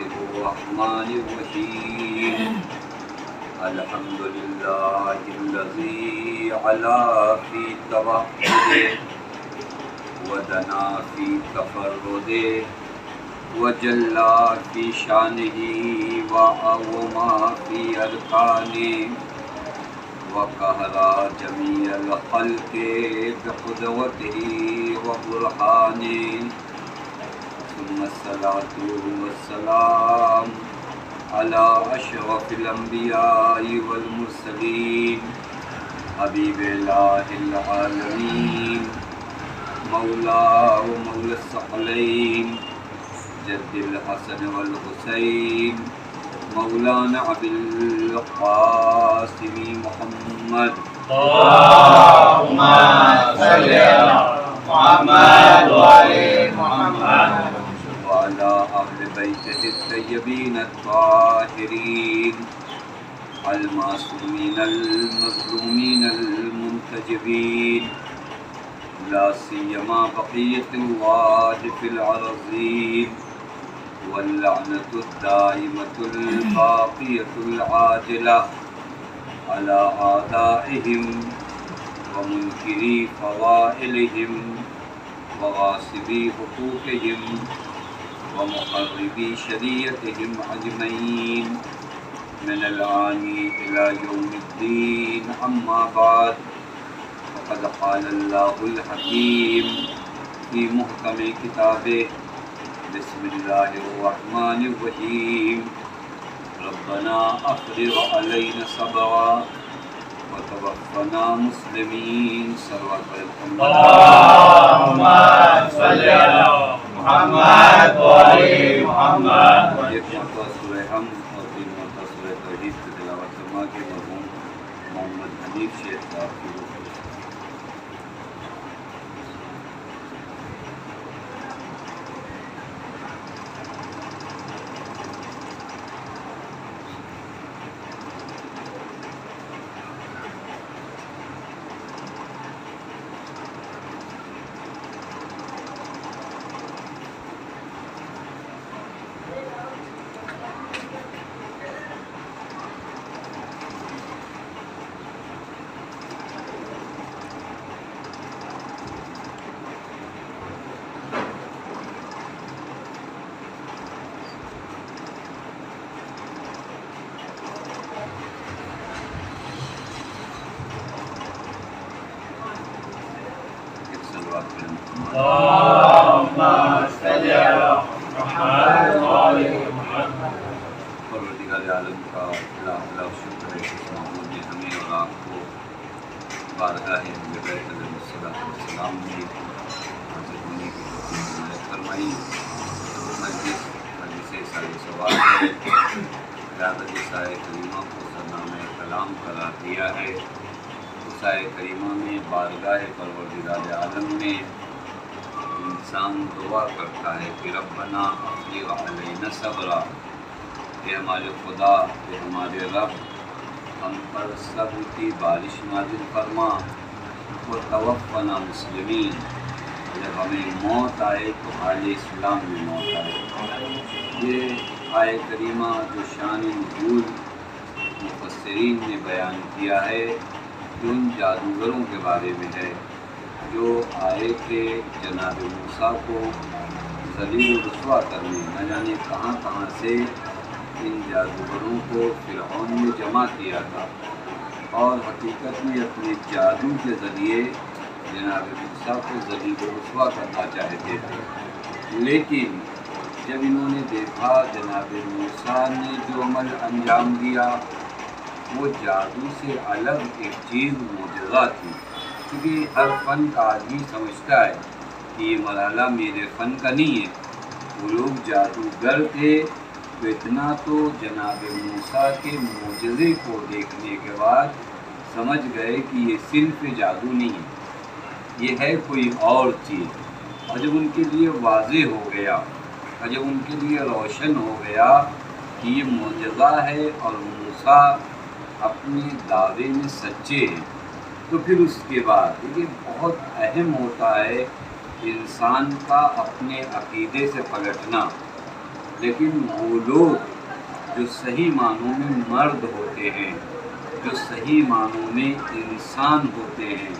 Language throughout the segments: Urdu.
الرحمن الرحيم الحمد لله الذي علا في توحده ودنا في تفرده وجلا في شانه وأعظم في أركانه وقهر جميع الخلق بقدرته وبرهانه ثم الصلاة والسلام على أشرف الأنبياء والمرسلين حبيب الله العالمين مولا ومولى الثقلين جد الحسن والحسين مولانا أبي القاسم محمد اللهم صل على محمد وآل محمد وعلى أهل بيته الطيبين الطاهرين المعصومين المظلومين المنتجبين لا سيما بقية الله في الأرضين واللعنة الدائمة الباقية العاجلة على أعدائهم ومنكري فضائلهم وغاصبي حقوقهم ومخربي شريعتهم أجمعين من الآن إلى يوم الدين أما بعد فقد قال الله الحكيم في محكم كتابه بسم الله الرحمن الرحيم ربنا أفرغ علينا صبرا وتوفنا مسلمين صلوات اللهم صل على محمد وآل محمد ایک مرتبہ سورہ حمد اور تین مرتبہ سورہ توحید کی تلاوت فرما کے مرحوم محمد حنیف شیخ صاحب کی روح اللهم صل على محمد وآل محمد پروردگار عالم کا لاکھ شکر ہے کہ اس محمود نے ہمیں اور آپ کو بارگاہ نبی علیہ السلام میں حاضر ہونے کی توفیق عنایت فرمائی. مجلس سارے سوال ہے قیادت سائے کریمہ کو سرنامہ کلام قرار دیا ہے. سائے کریمہ میں بارگاہ پروردگار عالم میں انسان دعا کرتا ہے کہ ربنا افرغ علینا صبرا، کہ ہمارے خدا، کہ ہمارے رب ہم پر صبر کی بارش نازل فرما، و توفنا مسلمین، جب ہمیں موت آئے تو حال اسلام میں موت آئے. یہ آیت کریمہ جو شان نزول مفسرین نے بیان کیا ہے ان جادوگروں کے بارے میں ہے جو آئے تھے جناب موسیٰ کو ذلیل و رسوا کرنے. نہ جانے کہاں کہاں سے ان جادوگروں کو فرعون نے جمع کیا تھا اور حقیقت میں اپنے جادو کے ذریعے جناب موسیٰ کو ذلیل و رسوا کرنا چاہتے تھے. لیکن جب انہوں نے دیکھا جناب موسیٰ نے جو عمل انجام دیا وہ جادو سے الگ ایک چیز معجزہ تھی، کیونکہ ہر فن کا آدمی سمجھتا ہے کہ یہ مرحلہ میرے فن کا نہیں ہے. وہ لوگ جادوگر تھے تو اتنا تو جناب موسیٰ کے معجزے کو دیکھنے کے بعد سمجھ گئے کہ یہ صرف جادو نہیں ہے، یہ ہے کوئی اور چیز. اور جب ان کے لیے واضح ہو گیا اور جب ان کے لیے روشن ہو گیا کہ یہ معجزہ ہے اور موسیٰ اپنے دعوے میں سچے ہیں، تو پھر اس کے بعد یہ بہت اہم ہوتا ہے انسان کا اپنے عقیدے سے پلٹنا. لیکن وہ لوگ جو صحیح معنوں میں مرد ہوتے ہیں، جو صحیح معنوں میں انسان ہوتے ہیں،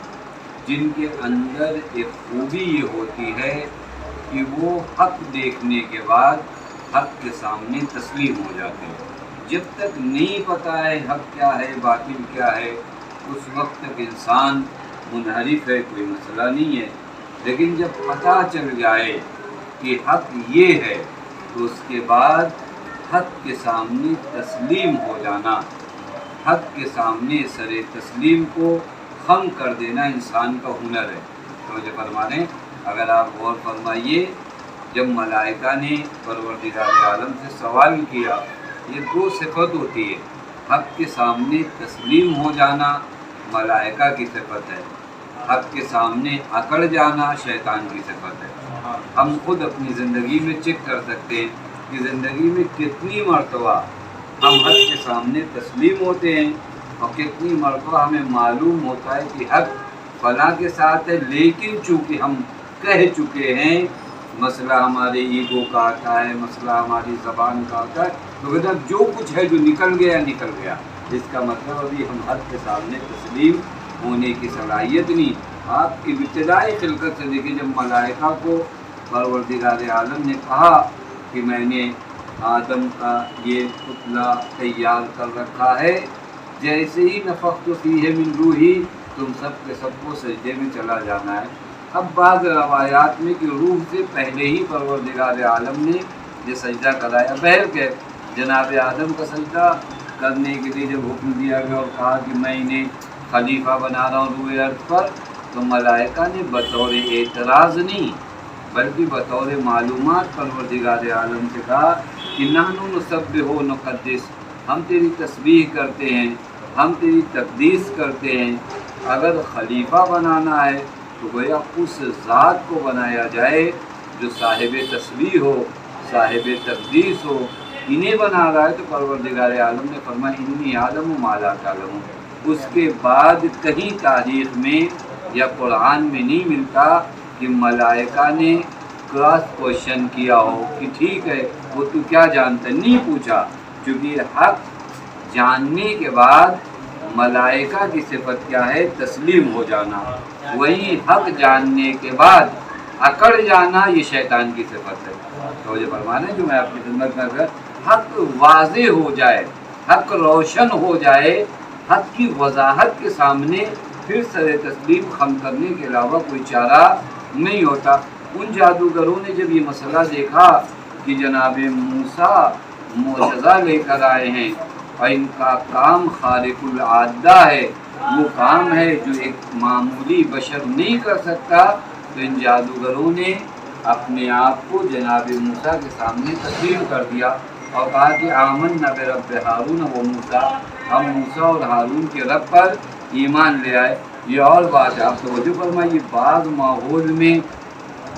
جن کے اندر ایک خوبی یہ ہوتی ہے کہ وہ حق دیکھنے کے بعد حق کے سامنے تسلیم ہو جاتے ہیں۔ جب تک نہیں پتہ ہے حق کیا ہے باطل کیا ہے، اس وقت تک انسان منحرف ہے، کوئی مسئلہ نہیں ہے۔ لیکن جب پتہ چل جائے کہ حق یہ ہے تو اس کے بعد حق کے سامنے تسلیم ہو جانا، حق کے سامنے سر تسلیم کو خم کر دینا انسان کا ہنر ہے۔ تو جو فرمانے اگر آپ غور فرمائیے، جب ملائکہ نے پروردگار عالم سے سوال کیا، یہ دو صفت ہوتی ہے، حق کے سامنے تسلیم ہو جانا ملائکہ کی صفت ہے، حق کے سامنے اکڑ جانا شیطان کی صفت ہے۔ ہم خود اپنی زندگی میں چیک کر سکتے ہیں کہ زندگی میں کتنی مرتبہ ہم حق کے سامنے تسلیم ہوتے ہیں اور کتنی مرتبہ ہمیں معلوم ہوتا ہے کہ حق فلاں کے ساتھ ہے، لیکن چونکہ ہم کہہ چکے ہیں، مسئلہ ہمارے ایگو کا آتا ہے، مسئلہ ہماری زبان کا آتا ہے، تو کہتے ہیں جو کچھ ہے جو نکل گیا نکل گیا، اس کا مطلب ابھی ہم حق کے سامنے تسلیم ہونے کی صلاحیت نہیں۔ آپ کی ابتدائی خلقت سے دیکھیں، جب ملائکہ کو پروردگار عالم نے کہا کہ میں نے آدم کا یہ پتلا تیار کر رکھا ہے، جیسے ہی نفخت فیہ من روحی، تم سب کے سب کو سجدے میں چلا جانا ہے۔ اب بعض روایات میں کہ روح سے پہلے ہی پروردگار عالم نے یہ سجدہ کرایا، بہر کہ جناب آدم کا سجدہ کرنے کے لیے جب حکم دیا گیا اور کہا کہ میں انہیں خلیفہ بنا رہا ہوں روئے ارض پر، تو ملائکہ نے بطور اعتراض نہیں بلکہ بطور معلومات پروردگار عالم سے کہا کہ نحن نسبح و نقدس، ہم تیری تسبیح کرتے ہیں، ہم تیری تقدیس کرتے ہیں۔ اگر خلیفہ بنانا ہے تو گویا اس ذات کو بنایا جائے جو صاحب تسبیح ہو، صاحب تقدیس ہو، انہیں بنا رہا ہے۔ تو پروردگار عالم نے فرمایا انی عالم ما لا تعلمون۔ اس کے بعد کہیں تاریخ میں یا قرآن میں نہیں ملتا کہ ملائکہ نے کراس کوشچن کیا ہو کہ ٹھیک ہے وہ تو کیا جانتا ہے، نہیں پوچھا، کیونکہ حق جاننے کے بعد ملائکہ کی صفت کیا ہے؟ تسلیم ہو جانا۔ وہی حق جاننے کے بعد اکڑ جانا یہ شیطان کی صفت ہے۔ تو یہ فرمانا ہے جو میں آپ کی خدمت میں اگر حق واضح ہو جائے، حق روشن ہو جائے، حق کی وضاحت کے سامنے پھر سر تسلیم خم کرنے کے علاوہ کوئی چارہ نہیں ہوتا۔ ان جادوگروں نے جب یہ مسئلہ دیکھا کہ جناب موسیٰ معجزہ لے کر آئے ہیں اور ان کا کام خارق العادہ ہے، وہ کام ہے جو ایک معمولی بشر نہیں کر سکتا، تو ان جادوگروں نے اپنے آپ کو جناب موسیٰ کے سامنے تسلیم کر دیا اور کہا کہ آمنا برب ہارون و موسیٰ، ہم موسیٰ اور ہارون کے رب پر ایمان لے آئے۔ یہ اور بات ہے، آپ توجہ فرمائیے، بعض ماحول میں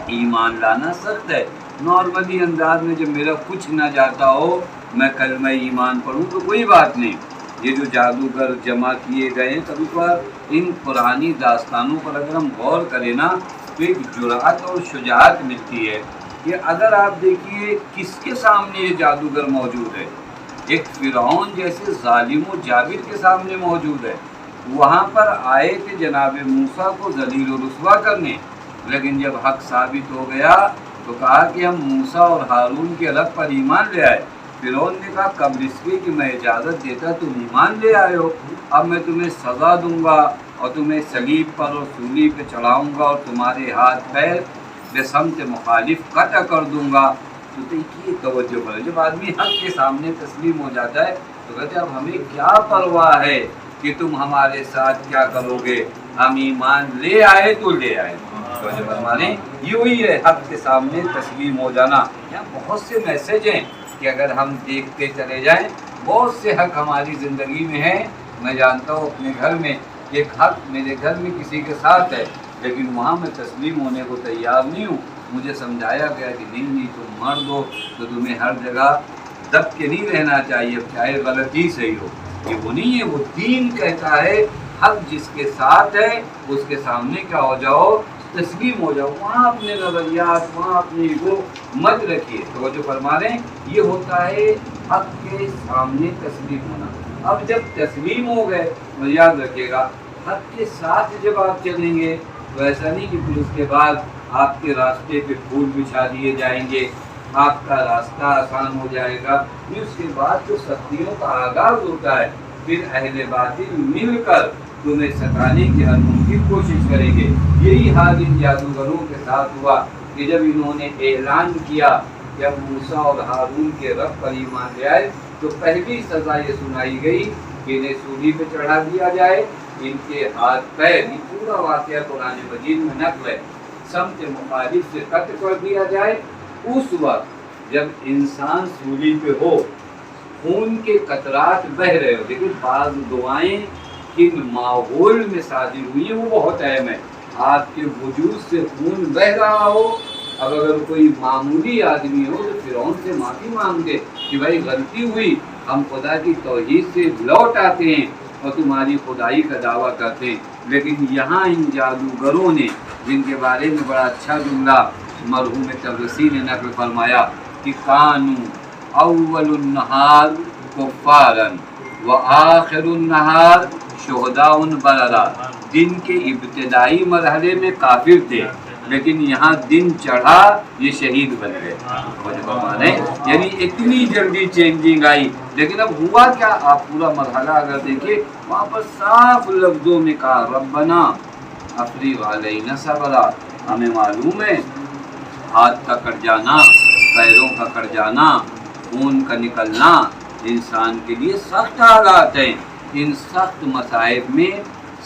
ایمان لانا سخت ہے۔ نارملی انداز میں جب میرا کچھ نہ جاتا ہو میں کلمہ ایمان پڑھوں تو کوئی بات نہیں۔ یہ جو جادوگر جمع کیے گئے ہیں، کبھی کبھار ان پرانی داستانوں پر اگر ہم غور کریں نا تو ایک جرأت اور شجاعت ملتی ہے کہ اگر آپ دیکھیے کس کے سامنے یہ جادوگر موجود ہے، ایک فرعون جیسے ظالم و جابر کے سامنے موجود ہے۔ وہاں پر آئے تھے جناب موسیٰ کو ذلیل و رسوا کرنے، لیکن جب حق ثابت ہو گیا تو کہا کہ ہم موسیٰ اور ہارون کے رب پر ایمان لے آئے۔ فرعون نے کہا قبل اس کے کہ میں اجازت دیتا تم ایمان لے آئے ہو، اب میں تمہیں سزا دوں گا اور تمہیں صلیب پر اور سولی پہ چڑھاؤں گا اور تمہارے ہاتھ پیر بسمت مخالف قطع کر دوں گا۔ تو دیکھیے توجہ کرو، جب آدمی حق کے سامنے تسلیم ہو جاتا ہے تو کہتے ہیں اب ہمیں کیا پرواہ ہے کہ تم ہمارے ساتھ کیا کرو گے، ہم ایمان لے آئے تو لے آئے۔ تو جو فرمانے یہی ہے حق کے سامنے تسلیم ہو جانا۔ یہاں بہت سے میسج ہیں کہ اگر ہم دیکھتے چلے جائیں، بہت سے حق ہماری زندگی میں ہیں۔ میں جانتا ہوں اپنے گھر میں ایک حق میرے گھر میں کسی کے ساتھ ہے، لیکن وہاں میں تسلیم ہونے کو تیار نہیں ہوں۔ مجھے سمجھایا گیا کہ نہیں تم مرد ہو تو تمہیں ہر جگہ دب کے نہیں رہنا چاہیے، چاہے غلطی صحیح ہو۔ یہ وہ نہیں ہے، وہ دین کہتا ہے حق جس کے ساتھ ہے اس کے سامنے کیا ہو جاؤ، تسلیم ہو جاؤ، وہاں اپنے نظریات، وہاں اپنی ایگو مت رکھیے۔ تو جو فرما رہے ہیں یہ ہوتا ہے حق کے سامنے تسلیم ہونا۔ اب جب تسلیم ہو گئے تو یاد رکھیے گا حق کے ساتھ جب آپ چلیں گے تو ایسا نہیں کہ پھر اس کے بعد آپ کے راستے پہ پھول بچھا دیے جائیں گے، آپ کا راستہ آسان ہو جائے گا۔ پھر اس کے بعد جو سختیوں کا آغاز ہوتا ہے، پھر اہل باطل مل کر تمہیں ستانے کی ہر ممکن کوشش کریں گے۔ یہی حال ان جادوگروں کے ساتھ ہوا کہ جب انہوں نے اعلان کیا کہ اب موسیٰ اور ہارون کے رب پر ایمان لے آئے تو پہلی سزا یہ سنائی گئی کہ انہیں سولی پہ چڑھا دیا جائے، ان کے ہاتھ پیر، یہ پورا واقعہ قرآن مجید میں نقل ہے، سمت مخالف سے قطع کر دیا جائے۔ اس وقت جب انسان سولی پہ ہو، خون کے قطرات بہ رہے ہو، لیکن بعض دعائیں کن ماحول میں صادر ہوئی ہیں وہ بہت اہم ہے۔ آپ کے وجود سے خون بہ رہا ہو، اب اگر کوئی معمولی آدمی ہو تو فرعون سے معافی مانگے کہ بھائی غلطی ہوئی، ہم خدا کی توحید سے لوٹ آتے ہیں اور تمہاری خدائی کا دعویٰ کرتے ہیں۔ لیکن یہاں ان جادوگروں نے، جن کے بارے میں بڑا اچھا جملہ مرحوم تبرسی نے نقل فرمایا کہ کانوا اول النہار کفارا وآخر النہار شہداء بررا، دن کے ابتدائی مرحلے میں کافر تھے لیکن یہاں دن چڑھا یہ شہید بن گئے، یعنی اتنی جلدی چینجنگ آئی۔ لیکن اب ہوا کیا، آپ پورا مرحلہ اگر دیکھیں وہاں پر صاف لفظوں میں کہا ربنا افریغ علینا صبرا۔ ہمیں معلوم ہے ہاتھ کا کٹ جانا، پیروں کا کٹ جانا، خون کا نکلنا انسان کے لیے سخت حالات ہیں۔ ان سخت مصائب میں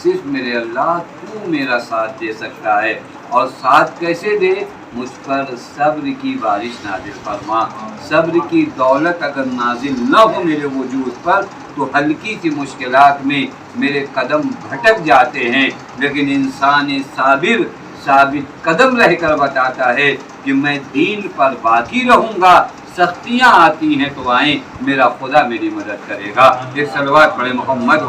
صرف میرے اللہ تو میرا ساتھ دے سکتا ہے، اور ساتھ کیسے دے؟ مجھ پر صبر کی بارش نازل فرما۔ صبر کی دولت اگر نازل نہ ہو میرے وجود پر تو ہلکی سی مشکلات میں میرے قدم بھٹک جاتے ہیں، لیکن انسان صابر ثابت قدم رہ کر بتاتا ہے کہ میں دین پر باقی رہوں گا، سختیاں آتی ہیں تو آئیں، میرا خدا میری مدد کرے گا۔ ایک صلوات پڑھے محمد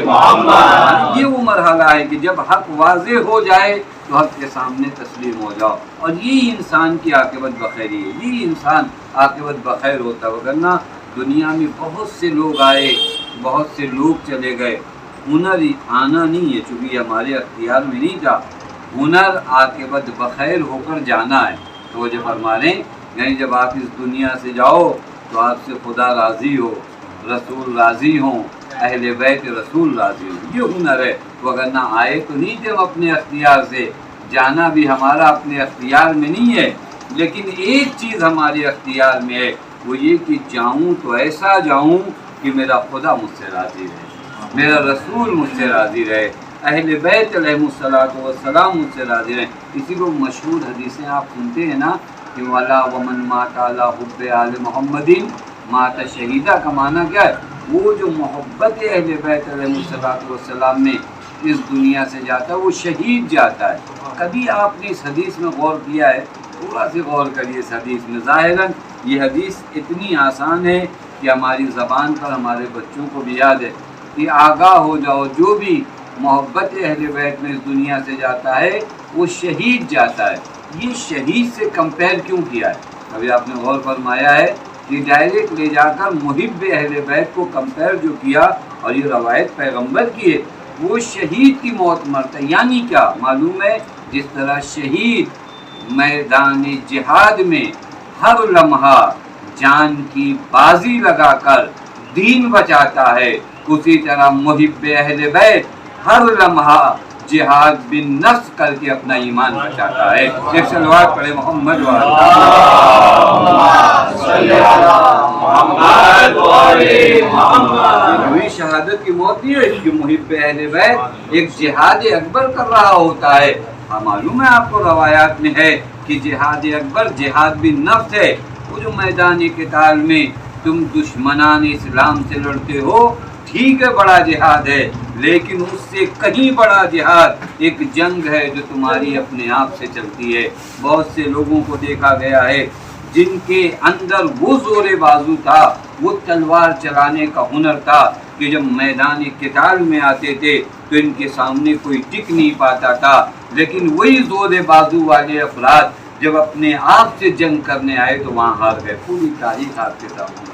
محمد۔ یہ وہ مرحلہ ہے کہ جب حق واضح ہو جائے تو حق کے سامنے تسلیم ہو جاؤ، اور یہی انسان کی عاقبت بخیری ہے، یہی انسان عاقبت بخیر ہوتا ہے۔ وگرنہ دنیا میں بہت سے لوگ آئے، بہت سے لوگ چلے گئے، ہنر آنا نہیں ہے، چونکہ یہ ہمارے اختیار میں نہیں تھا۔ ہنر عاقبت بخیر ہو کر جانا ہے۔ تو وہ جو فرما رہے ہیں یعنی جب آپ اس دنیا سے جاؤ تو آپ سے خدا راضی ہو، رسول راضی ہوں، اہل بیت رسول راضی ہوں، یہ ہنر ہے۔ وگرنہ آئے تو نہیں تھے ہم اپنے اختیار سے، جانا بھی ہمارا اپنے اختیار میں نہیں ہے، لیکن ایک چیز ہمارے اختیار میں ہے، وہ یہ کہ جاؤں تو ایسا جاؤں کہ میرا خدا مجھ سے راضی رہے، میرا رسول مجھ سے راضی رہے، اہل بیت علیہ الصلوۃ والسلام مجھ سے راضی رہے۔ اسی کو مشہور حدیثیں آپ سنتے ہیں نا کہ وَلَا وَمَن مَاتَ عَلَىٰ حُبِّ آلِ مُحَمَّدٍ مَاتَ شہیدہ کا معنی کیا ہے؟ وہ جو محبت اہل بیت علیہ الصلوۃ والسلام میں اس دنیا سے جاتا ہے وہ شہید جاتا ہے۔ کبھی آپ نے اس حدیث میں غور کیا ہے؟ تھوڑا سے غور کریے اس حدیث میں۔ ظاہراً یہ حدیث اتنی آسان ہے کہ ہماری زبان پر ہمارے بچوں کو بھی یاد ہے کہ آگاہ ہو جاؤ، جو بھی محبت اہل بیت میں اس دنیا سے جاتا ہے وہ شہید جاتا ہے۔ یہ شہید سے کمپیئر کیوں کیا ہے؟ ابھی آپ نے غور فرمایا ہے کہ ڈائریکٹ لے جا کر محب اہل بیت کو کمپیئر جو کیا، اور یہ روایت پیغمبر کی ہے، وہ شہید کی موت مرتا ہے۔ یعنی کیا معلوم ہے؟ جس طرح شہید میدان جہاد میں ہر لمحہ جان کی بازی لگا کر دین بچاتا ہے، اسی طرح محب اہل بیت ہر لمحہ جہاد بن نفس کر کے اپنا ایمان بچاتا ہے۔ ایک صلوات پڑھے محمد وہی شہادت کی موت نہیں ہے کہ محب اہل بیت ایک جہاد اکبر کر رہا ہوتا ہے۔ معلوم ہے آپ کو روایات میں ہے کہ جہاد اکبر جہاد بن نفس ہے، وہ جو میدان قتال میں تم دشمنان اسلام سے لڑتے ہو، ٹھیک ہے بڑا جہاد ہے، لیکن اس سے کہیں بڑا جہاد ایک جنگ ہے جو تمہاری اپنے آپ سے چلتی ہے۔ بہت سے لوگوں کو دیکھا گیا ہے جن کے اندر وہ زور بازو تھا، وہ تلوار چلانے کا ہنر تھا کہ جب میدان قتال میں آتے تھے تو ان کے سامنے کوئی ٹک نہیں پاتا تھا، لیکن وہی زور بازو والے افراد جب اپنے آپ سے جنگ کرنے آئے تو وہاں ہار گئے۔ پوری تاریخ آپ کے سامنے،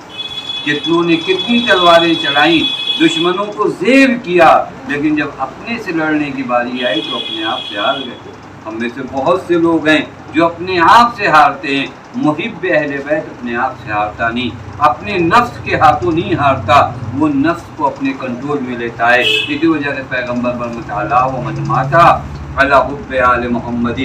کتنوں نے کتنی تلواریں چلائیں، دشمنوں کو زیر کیا، لیکن جب اپنے سے لڑنے کی باری آئی تو اپنے آپ سے ہار گئے۔ ہم میں سے بہت سے لوگ ہیں جو اپنے آپ سے ہارتے ہیں، محب اہل بیت اپنے آپ سے ہارتا نہیں، اپنے نفس کے ہاتھوں نہیں ہارتا، وہ نفس کو اپنے کنٹرول میں لیتا ہے۔ اسی وجہ سے پیغمبر برمتعالیٰ و من ماتا اللہ حب آل محمد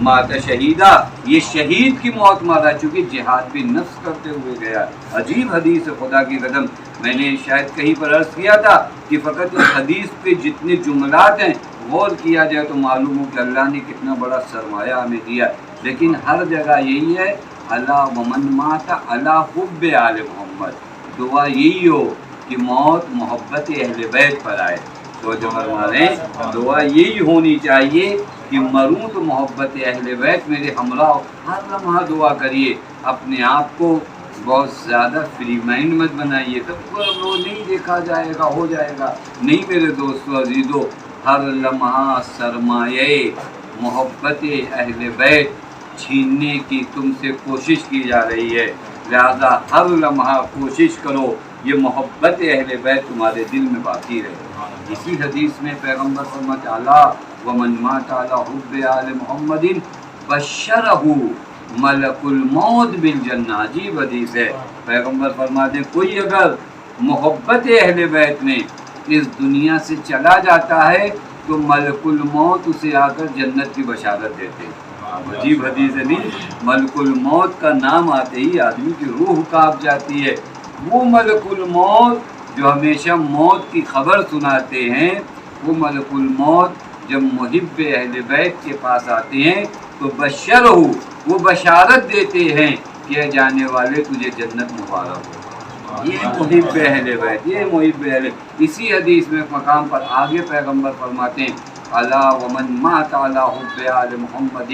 مات شہیدہ، یہ شہید کی موت مارا، چونکہ جہاد بھی نفس کرتے ہوئے گیا۔ عجیب حدیث خدا کی قدم، میں نے شاید کہیں پر عرض کیا تھا کہ فقط اس حدیث پہ جتنے جملات ہیں غور کیا جائے تو معلوم ہو کہ اللہ نے کتنا بڑا سرمایہ ہمیں دیا، لیکن ہر جگہ یہی ہے اللہ ومن مات اللہ حب آل محمد، دعا یہی ہو کہ موت محبت اہل بیت پر آئے۔ تو جو فرمارے دعا یہی ہونی چاہیے کہ مروں تو محبت اہل بیت میرے ہمراہ، ہر لمحہ دعا کریے۔ اپنے آپ کو بہت زیادہ فری مائنڈ مت بنائیے، سب کو وہ نہیں دیکھا جائے گا، ہو جائے گا، نہیں میرے دوستو عزیزو، ہر لمحہ سرمایہ محبت اہل بیت چھیننے کی تم سے کوشش کی جا رہی ہے، لہذا ہر لمحہ کوشش کرو یہ محبت اہل بیت تمہارے دل میں باقی رہے۔ اسی حدیث میں پیغمبر فرماتے اللہ ومن مات علی حب آل محمد بشرہ ملک الموت بالجنہ، عجیب حدیث ہے۔ پیغمبر فرماتے ہیں کوئی اگر محبت اہل بیت میں اس دنیا سے چلا جاتا ہے تو ملک الموت اسے آ کر جنت کی بشارت دیتے ہیں۔ عجیب حدیث ہے نہیں؟ ملک الموت کا نام آتے ہی آدمی کی روح کانپ جاتی ہے۔ وہ ملک الموت جو ہمیشہ موت کی خبر سناتے ہیں، وہ ملک الموت جب محب اہل بیت کے پاس آتے ہیں تو بشر ہو، وہ بشارت دیتے ہیں کہ جانے والے تجھے جنت مبارک ہو۔ یہ محب اہل بیت، یہ محب اہل۔ اسی حدیث میں مقام پر آگے پیغمبر فرماتے ہیں الا ومن مات علی حب آل محمد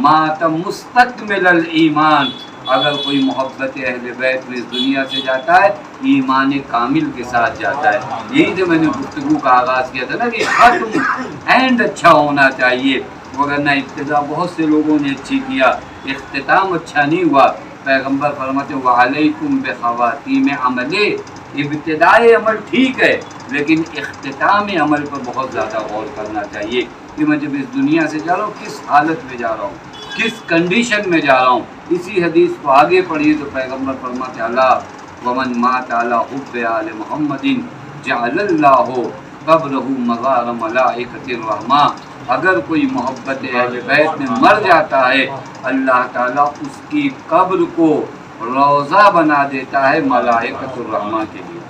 مات مستکمل الایمان، اگر کوئی محبت اہل بیت میں اس دنیا سے جاتا ہے ایمان کامل کے ساتھ جاتا ہے۔ یہی تو میں نے گفتگو کا آغاز کیا تھا نا کہ ختم اینڈ اچھا ہونا چاہیے، ورنہ ابتدا بہت سے لوگوں نے اچھی کیا، اختتام اچھا نہیں ہوا۔ پیغمبر فرماتے ہیں وعلیکم بخواتیم عمل، ابتدائی عمل ٹھیک ہے لیکن اختتام عمل پر بہت زیادہ غور کرنا چاہیے کہ میں جب اس دنیا سے جا رہا ہوں کس حالت میں جا رہا ہوں، کس کنڈیشن میں جا رہا ہوں۔ اسی حدیث کو آگے پڑھیے تو پیغمبر فرماتے اللہ ومن مات علی حب آل محمد جعل اللہ قبرہ مزار ملائکۃ الرحمہ، اگر کوئی محبت اہل بیت میں مر جاتا ہے اللہ تعالیٰ اس کی قبر کو روضہ بنا دیتا ہے ملائکۃ الرحمہ کے لیے۔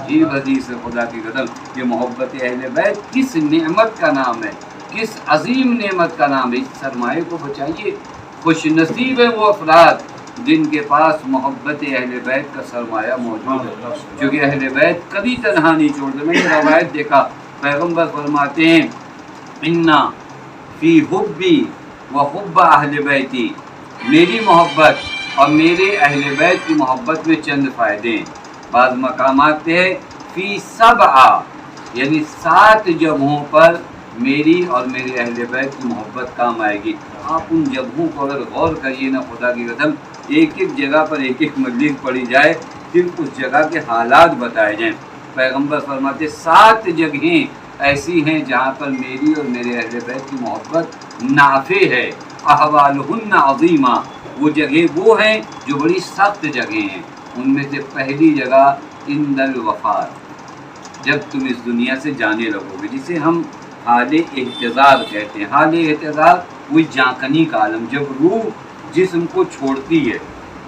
عجیب حدیث خدا کی قدم، یہ محبت اہل بیت کس نعمت کا نام ہے، کس عظیم نعمت کا نام ہے۔ اس سرمایہ کو بچائیے۔ خوش نصیب ہیں وہ افراد جن کے پاس محبت اہل بیت کا سرمایہ موجود ہے، کیونکہ اہل بیت کبھی تنہا نہیں چھوڑتے۔ میں نے روایت دیکھا، پیغمبر فرماتے ہیں انا فی حبی و حب اہل بیتی، میری محبت اور میرے اہل بیت کی محبت میں چند فائدے ہیں۔ بعض مقامات پہ ہے فی سبع، یعنی 7 جگہوں پر میری اور میرے اہل بیت کی محبت کام آئے گی۔ آپ ان جگہوں کو اگر غور کریے نا خدا کی قسم، ایک ایک جگہ پر ایک ایک مجلس پڑھی جائے پھر اس جگہ کے حالات بتائے جائیں۔ پیغمبر فرماتے 7 جگہیں ایسی ہیں جہاں پر میری اور میرے اہل بیت کی محبت نافع ہے، احوالہن عظیمہ، وہ جگہیں وہ ہیں جو بڑی سخت جگہیں ہیں۔ ان میں سے پہلی جگہ عند الوفات، جب تم اس دنیا سے جانے لگو گے، جسے ہم حال احتضار کہتے ہیں۔ حال احتضار وہی جانکنی کا عالم، جب روح جسم کو چھوڑتی ہے،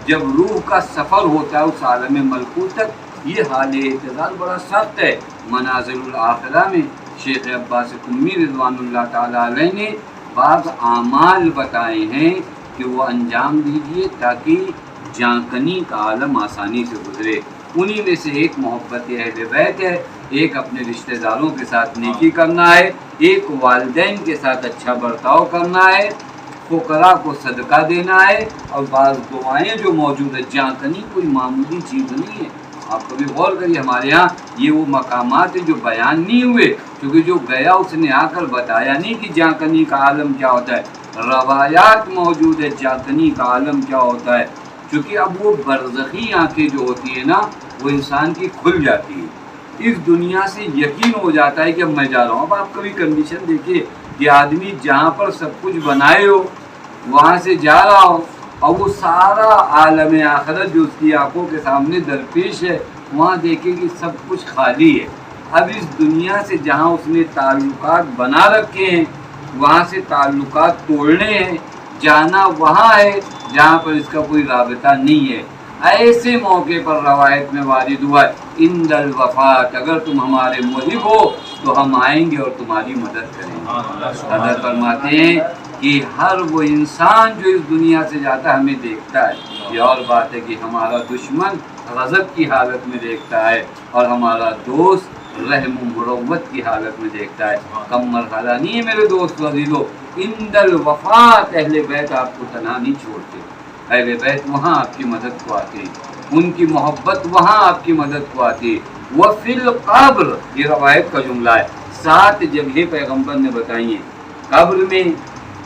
جب روح کا سفر ہوتا ہے اس عالم ملکوت تک، یہ حال احتضار بڑا سخت ہے۔ منازل الآخرہ میں شیخ عباس قمی رضوان اللہ تعالیٰ علیہ نے بعض اعمال بتائے ہیں کہ وہ انجام دیجیے تاکہ جانکنی کا عالم آسانی سے گزرے۔ انہی میں سے ایک محبت اہل بیت ہے، ایک اپنے رشتہ داروں کے ساتھ نیکی کرنا ہے، ایک والدین کے ساتھ اچھا برتاؤ کرنا ہے، فقراء کو صدقہ دینا ہے، اور بعض دعائیں جو موجود ہے۔ جانکنی کوئی معمولی چیز نہیں ہے، آپ کبھی غور کریے ہمارے ہاں یہ وہ مقامات جو بیان نہیں ہوئے، کیونکہ جو گیا اس نے آ کر بتایا نہیں کہ جاکنی کا عالم کیا ہوتا ہے، روایات موجود ہے جاکنی کا عالم کیا ہوتا ہے، کیونکہ اب وہ برزخی آنکھیں جو ہوتی ہے نا وہ انسان کی کھل جاتی ہے، اس دنیا سے یقین ہو جاتا ہے کہ اب میں جا رہا ہوں۔ اب آپ کبھی کنڈیشن دیکھیے کہ آدمی جہاں پر سب کچھ بنائے ہو وہاں سے جا رہا ہو اور وہ سارا عالم آخرت جو اس کی آنکھوں کے سامنے درپیش ہے وہاں دیکھے کہ سب کچھ خالی ہے۔ اب اس دنیا سے جہاں اس نے تعلقات بنا رکھے ہیں وہاں سے تعلقات توڑنے ہیں، جانا وہاں ہے جہاں پر اس کا کوئی رابطہ نہیں ہے۔ ایسے موقع پر روایت میں وارد ہوا ہے اند الوفات، اگر تم ہمارے محب ہو تو ہم آئیں گے اور تمہاری مدد کریں گے۔ حضرت فرماتے ہیں کہ ہر وہ انسان جو اس دنیا سے جاتا ہے ہمیں دیکھتا ہے، یہ اور بات ہے کہ ہمارا دشمن غضب کی حالت میں دیکھتا ہے اور ہمارا دوست رحم و مروت کی حالت میں دیکھتا ہے۔ کم مرحلہ نہیں ہے میرے دوست عزیزو، اند الوفات اہل بیت آپ کو تنہا نہیں چھوڑتے، اہل بیت وہاں آپ کی مدد کو آتے ہیں، ان کی محبت وہاں آپ کی مدد کو آتی ہے۔ وفی القبر، یہ روایت کا جملہ ہے، 7 جگہیں پیغمبر نے بتائی ہیں قبر میں،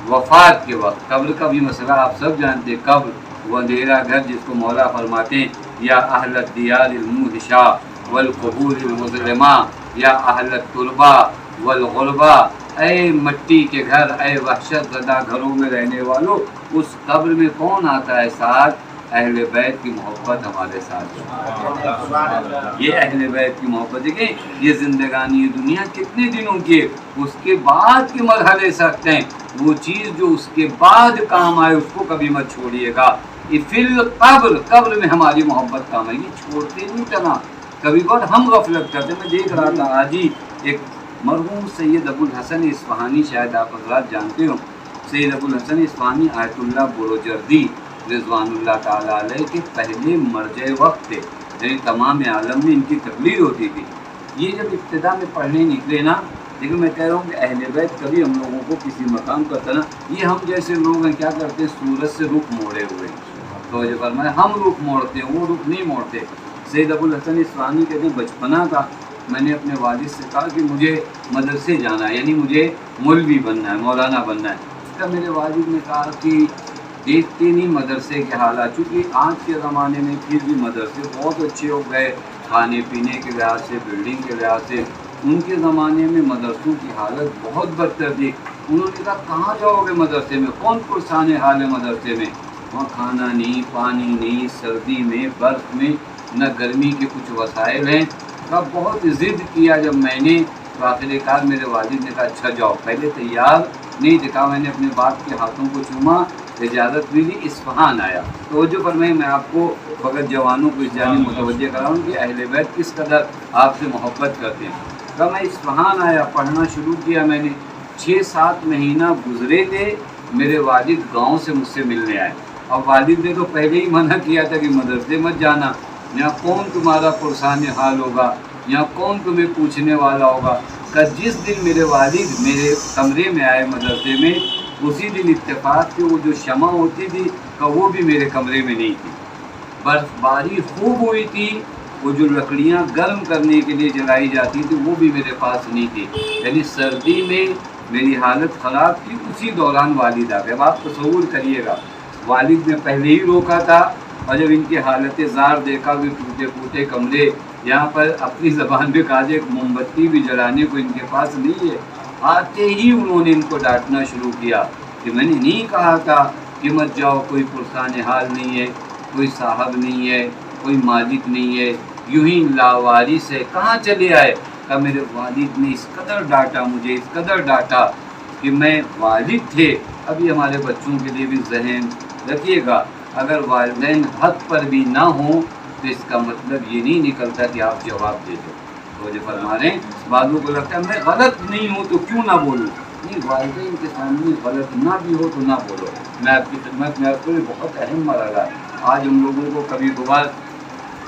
وفات کے وقت۔ قبر کا بھی مسئلہ آپ سب جانتے ہیں، قبر وہ اندھیرا گھر جس کو مولا فرماتے ہیں یا اہل الدیار الموحشہ والقبور المظلمہ یا اہل التربہ والغربہ، اے مٹی کے گھر، اے وحشت زدہ گھروں میں رہنے والوں، اس قبر میں کون آتا ہے ساتھ؟ اہل بیت کی محبت ہمارے ساتھ ہے۔ یہ اہل بیت کی محبت دیکھیں، یہ زندگانی دنیا کتنے دنوں کی ہے، اس کے بعد کے مرحلے سخت ہیں، وہ چیز جو اس کے بعد کام آئے اس کو کبھی مت چھوڑیے گا۔ فی القبر، قبر میں ہماری محبت کام آئے گی، چھوڑتے نہیں تنا۔ کبھی بہت ہم غفلت کرتے، میں دیکھ رہا تھا آج ہی ایک مرحوم سید ابو الحسن اصفہانی، شاید آپ حضرات جانتے ہو، سید ابو الحسن اصفہانی آیت اللہ بروجردی رضوان اللہ تعالیٰ علیہ کے پہلے مرجع وقت تھے، یعنی تمام عالم میں ان کی تقریر ہوتی تھی۔ یہ جب ابتدا میں پڑھنے نکلے نا، لیکن میں کہہ رہا ہوں کہ اہل بیت کبھی ہم لوگوں کو کسی مقام پر تھا نا، یہ ہم جیسے لوگ ہیں کیا کرتے ہیں، سورج سے رخ موڑے ہوئے، تو جو فرمایا ہم رخ موڑتے ہیں وہ رخ نہیں موڑتے۔ سید ابو الحسن اصفہانی کہتے ہیں بچپنا تھا، میں نے اپنے والد سے کہا کہ مجھے مدرسے جانا ہے، یعنی مجھے مولوی بننا ہے، مولانا بننا ہے۔ تب میرے والد نے کہا کہ دیکھتے نہیں مدرسے کے حالات، چونکہ آج کے زمانے میں پھر بھی مدرسے بہت اچھے ہو گئے، کھانے پینے کے لحاظ سے، بلڈنگ کے لحاظ سے، ان کے زمانے میں مدرسوں کی حالت بہت بدتر تھی۔ انہوں نے کہا کہاں جاؤ گے مدرسے میں، کون پرسان حال ہے مدرسے میں، وہاں کھانا نہیں، پانی نہیں، سردی میں، برف میں، نہ گرمی کے کچھ وسائل ہیں۔ کہا بہت ضد کیا جب میں نے، تو آخر کار میرے والد نے کہا اچھا جاؤ، پہلے تیار نہیں دکھا، میں نے اپنے باپ کے ہاتھوں کو چوما، اجازت ملی، اصفہان آیا۔ توجہ فرمائیں، میں آپ کو فقط جوانوں کو اس جانب متوجہ کراؤں کہ اہل بیت کس قدر آپ سے محبت کرتے ہیں۔ کہا میں اصفہان آیا، پڑھنا شروع کیا، میں نے 6-7 مہینہ گزرے تھے، میرے والد گاؤں سے مجھ سے ملنے آئے، اور والد نے تو پہلے ہی منع کیا تھا کہ مدرسے مت جانا، یہاں کون تمہارا پرسان حال ہوگا، یہاں کون تمہیں پوچھنے والا ہوگا۔ کہ جس دن میرے والد میرے کمرے میں آئے مدرسے میں، اسی دن اتفاق سے وہ جو شمع ہوتی تھی کہ وہ بھی میرے کمرے میں نہیں تھی، برف باری خوب ہوئی تھی، وہ جو لکڑیاں گرم کرنے کے لیے جلائی جاتی تھی وہ بھی میرے پاس نہیں تھی، یعنی سردی میں میری حالت خراب تھی، اسی دوران والد آ گئے۔ اب آپ تصور کریے گا، والد نے پہلے ہی روکا تھا، اور جب ان کی حالت زار دیکھا کہ ٹوٹے پھوٹے کمرے، یہاں پر اپنی زبان پہ کہا ایک موم بتی بھی جلانے کو ان کے پاس نہیں ہے، آتے ہی انہوں نے ان کو ڈانٹنا شروع کیا کہ میں نے نہیں کہا تھا کہ مت جاؤ، کوئی پرسان حال نہیں ہے، کوئی صاحب نہیں ہے، کوئی مالک نہیں ہے، یوں ہی لاوارث ہے، کہاں چلے آئے۔ کہ میرے والد نے اس قدر ڈانٹا مجھے، اس قدر ڈانٹا کہ میں والد تھے۔ ابھی ہمارے بچوں کے لیے بھی ذہن رکھیے گا، اگر والدین حق پر بھی نہ ہوں تو اس کا مطلب یہ نہیں نکلتا کہ آپ جواب دے دو۔ تو جو فرما رہے ہیں، بعضوں کو لگتا ہے میں غلط نہیں ہوں تو کیوں نہ بولوں، نہیں، والدین کے سامنے غلط نہ بھی ہو تو نہ بولو۔ میں آپ کی خدمت میں آپ کو بہت اہم مرحلہ ہے، آج ہم لوگوں کو کبھی کبھار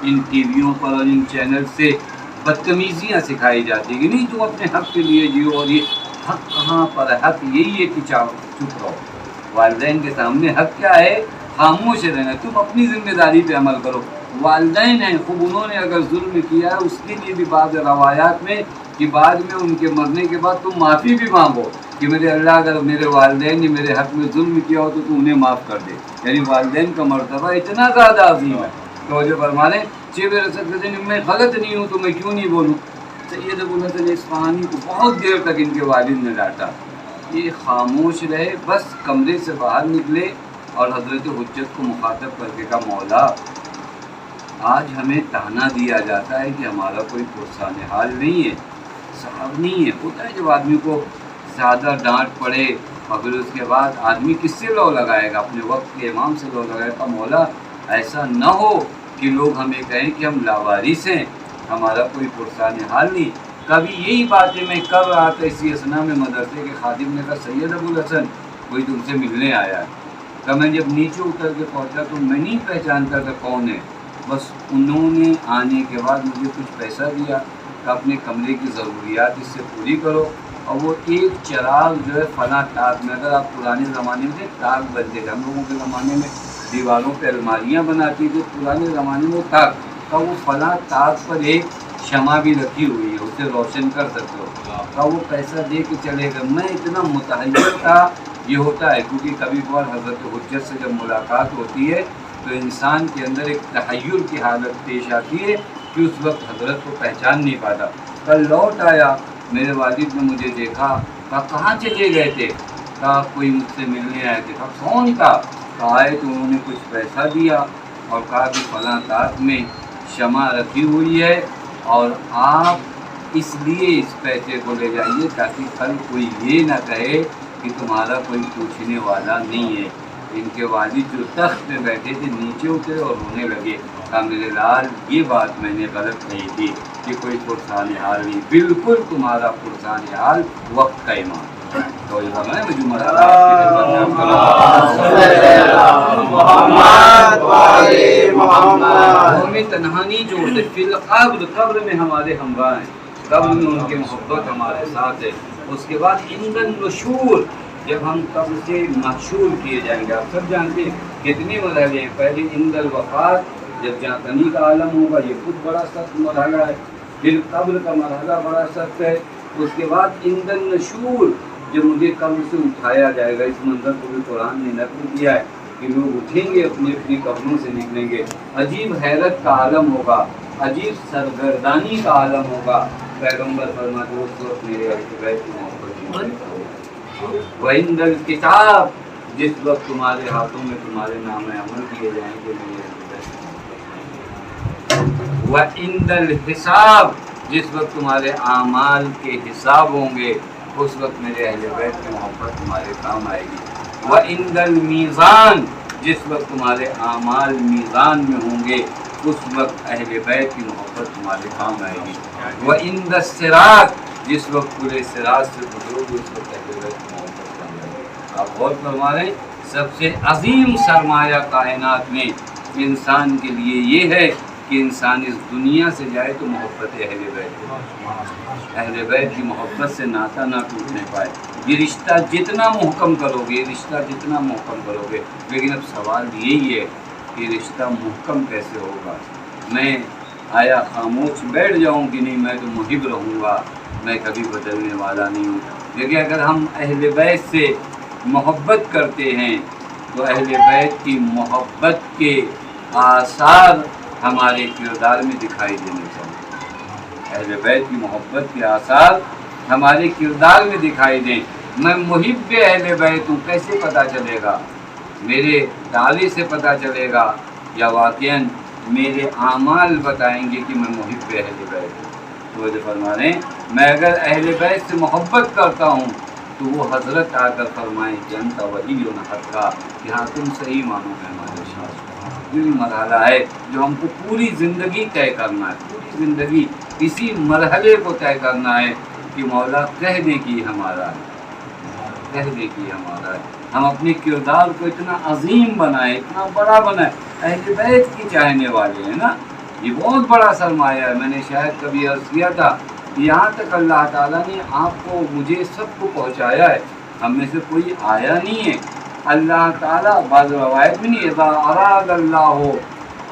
ان ٹی ویوں پر اور ان چینل سے بدتمیزیاں سکھائی جاتی ہیں کہ نہیں تم اپنے حق کے لیے جیو، اور یہ حق کہاں پر ہے، حق یہی ہے کہ چپ رہو۔ والدین کے سامنے حق کیا ہے؟ خاموش رہنا، تم اپنی ذمہ داری پہ عمل کرو۔ والدین ہیں، خوب انہوں نے اگر ظلم کیا ہے اس کے لیے بھی بعض روایات میں کہ بعد میں ان کے مرنے کے بعد تم معافی بھی مانگو کہ میرے اللہ اگر میرے والدین نے میرے حق میں ظلم کیا ہو تو تم انہیں معاف کر دے. یعنی والدین کا مرتبہ اتنا زیادہ عظیم ہے. توجہ فرمانے میں غلط نہیں ہوں تو میں کیوں نہیں بولوں. سید ابو الحسن اصفہانی کو بہت دیر تک ان کے والد نے ڈانٹا. یہ خاموش رہے، بس کمرے سے باہر نکلے اور حضرت حجت کو مخاطب کر کے کہا مولا آج ہمیں تانا دیا جاتا ہے کہ ہمارا کوئی پرسان حال نہیں ہے، صاحب نہیں ہے. ہوتا ہے جب آدمی کو زیادہ ڈانٹ پڑے اور پھر اس کے بعد آدمی کس سے لو لگائے گا؟ اپنے وقت کے امام سے لو لگائے گا. مولا ایسا نہ ہو کہ لوگ ہمیں کہیں کہ ہم لاوارث ہیں، ہمارا کوئی پرسان حال نہیں. کبھی یہی باتیں میں کر رہا تھا اسی اسنا میں مدرسے کے خادم نے کہا سید ابو الحسن کوئی تم سے ملنے آیا ہے. کہ میں جب نیچے اتر کے پہنچا تو میں نہیں پہچانتا تھا کون ہے. بس انہوں نے آنے کے بعد مجھے کچھ پیسہ دیا کہ اپنے کمرے کی ضروریات اس سے پوری کرو. اور وہ ایک چراغ جو ہے فلاں ٹاک میں، اگر آپ پرانے زمانے میں ٹاک بنتے تھے، ہم لوگوں کے زمانے میں دیواروں پہ الماریاں بناتی تھی، پرانے زمانے میں ٹاک کا وہ فلاں ٹاک پر ایک شمع بھی رکھی ہوئی ہے، اسے روشن کر سکتے ہو. کا وہ پیسہ دے کے چلے گا. میں اتنا متحیر تھا. یہ ہوتا ہے کیونکہ کبھی کبھار حضرت حجت سے جب ملاقات ہوتی ہے تو انسان کے اندر ایک تحیر کی حالت پیش آتی ہے کہ اس وقت حضرت کو پہچان نہیں پاتا. کل لوٹ آیا، میرے والد نے مجھے دیکھا، کہا کہاں چلے گئے تھے؟ کہا کوئی مجھ سے ملنے آئے تھے. کہا کون تھا؟ کہا آئے تو انہوں نے کچھ پیسہ دیا اور کہا کہ فلاں طاق میں شمع رکھی ہوئی ہے اور آپ اس لیے اس پیسے کو لے جائیے تاکہ کل کوئی یہ نہ کہے کہ تمہارا کوئی پوچھنے والا نہیں ہے. ان کے والد جو تخت پہ بیٹھے تھے نیچے اترے اور رونے لگے. کہا میرے لال یہ بات میں نے غلط کہی تھی کہ کوئی پرسان حال نہیں، بالکل تمہارا پرسان حال وقت کا امام. تو یہ بات ہے میں جو مرحلہ ہمیں تنہا نہیں جوڑتے. فی القبر، قبر میں ہمارے ہمراہ ہیں، قبر میں ان کی محبت ہمارے ساتھ ہے. اس کے بعد عند النشور، جب ہم قبر سے محشور کیے جائیں گے. آپ سب جانتے ہیں کتنی مرحلے ہیں. پہلے عند الوفات جب جاندنی کا عالم ہوگا، یہ خود بڑا سخت مرحلہ ہے. پھر قبر کا مرحلہ بڑا سخت ہے. اس کے بعد عند النشور جب مجھے قبر سے اٹھایا جائے گا. اس منظر کو بھی قرآن نے نقل کیا ہے کہ لوگ اٹھیں گے، اپنی اپنی قبروں سے نکلیں گے. عجیب حیرت کا عالم ہوگا، عجیب سرگردانی کا عالم ہوگا. پیغمبر فرماتے ہیں اس وقت میرے اہل بیت کی محبت وَعِندَ الْكِتَابِ، جس وقت تمہارے ہاتھوں میں تمہارے نام عمل کیے جائیں گے میرے اہل بیت کی محبت. وَعِندَ الْحِسَابِ، جس وقت تمہارے اعمال کے حساب ہوں گے اس وقت میرے اہل بیت کی محبت تمہارے کام آئے گی. وَعِندَ الْمِيزَانِ، جس وقت تمہارے اعمال میزان میں ہوں گے اس وقت اہل بیت کی محبت تمہارے کام آئے گی. وَعِندَ الصِّرَاطِ، جس وقت پورے صراط سے گزرو گے اس وقت اہل بیت کی محبت کام آئے گی. آپ غور فرما رہے ہیں سب سے عظیم سرمایہ کائنات میں انسان کے لیے یہ ہے کہ انسان اس دنیا سے جائے تو محبت اہل بیت، اہل بیت کی محبت سے ناتا نہ ٹوٹنے پائے. یہ رشتہ جتنا محکم کرو گے، رشتہ جتنا محکم کرو گے. لیکن اب سوال یہی ہے کہ رشتہ محکم کیسے ہوگا؟ میں آیا خاموش بیٹھ جاؤں کہ نہیں میں تو محب رہوں گا، میں کبھی بدلنے والا نہیں ہوں. لیکن اگر ہم اہل بیت سے محبت کرتے ہیں تو اہل بیت کی محبت کے آثار ہمارے کردار میں دکھائی دینے چاہیے. اہل بیت کی محبت کے آثار ہمارے کردار میں دکھائی دیں. میں محب اہل بیت ہوں کیسے پتہ چلے گا؟ میرے دعوے سے پتہ چلے گا یا واقعاً میرے اعمال بتائیں گے کہ میں محب اہل بیت ہوں؟ تو جو فرما رہے ہیں میں اگر اہل بیت سے محبت کرتا ہوں تو وہ حضرت آ کر فرمائیں کہ انت ولی حق کا، کہ ہاں تم صحیح مانو گے ہمارے شاہ. یہ مرحلہ ہے جو ہم کو پوری زندگی طے کرنا ہے، پوری زندگی اسی مرحلے کو طے کرنا ہے کہ مولا کہہ دے کہ ہمارا ہے، کہہ دے کہ ہمارا ہے. ہم اپنے کردار کو اتنا عظیم بنائیں، اتنا بڑا بنائیں. اہل بیت کی چاہنے والے ہیں نا، یہ بہت بڑا سرمایہ ہے. میں نے شاید کبھی عرض کیا تھا یہاں تک اللہ تعالیٰ نے آپ کو مجھے سب کو پہنچایا ہے، ہم میں سے کوئی آیا نہیں ہے. اللہ تعالیٰ بعض روایت میں نہیں اذا اراد اللہ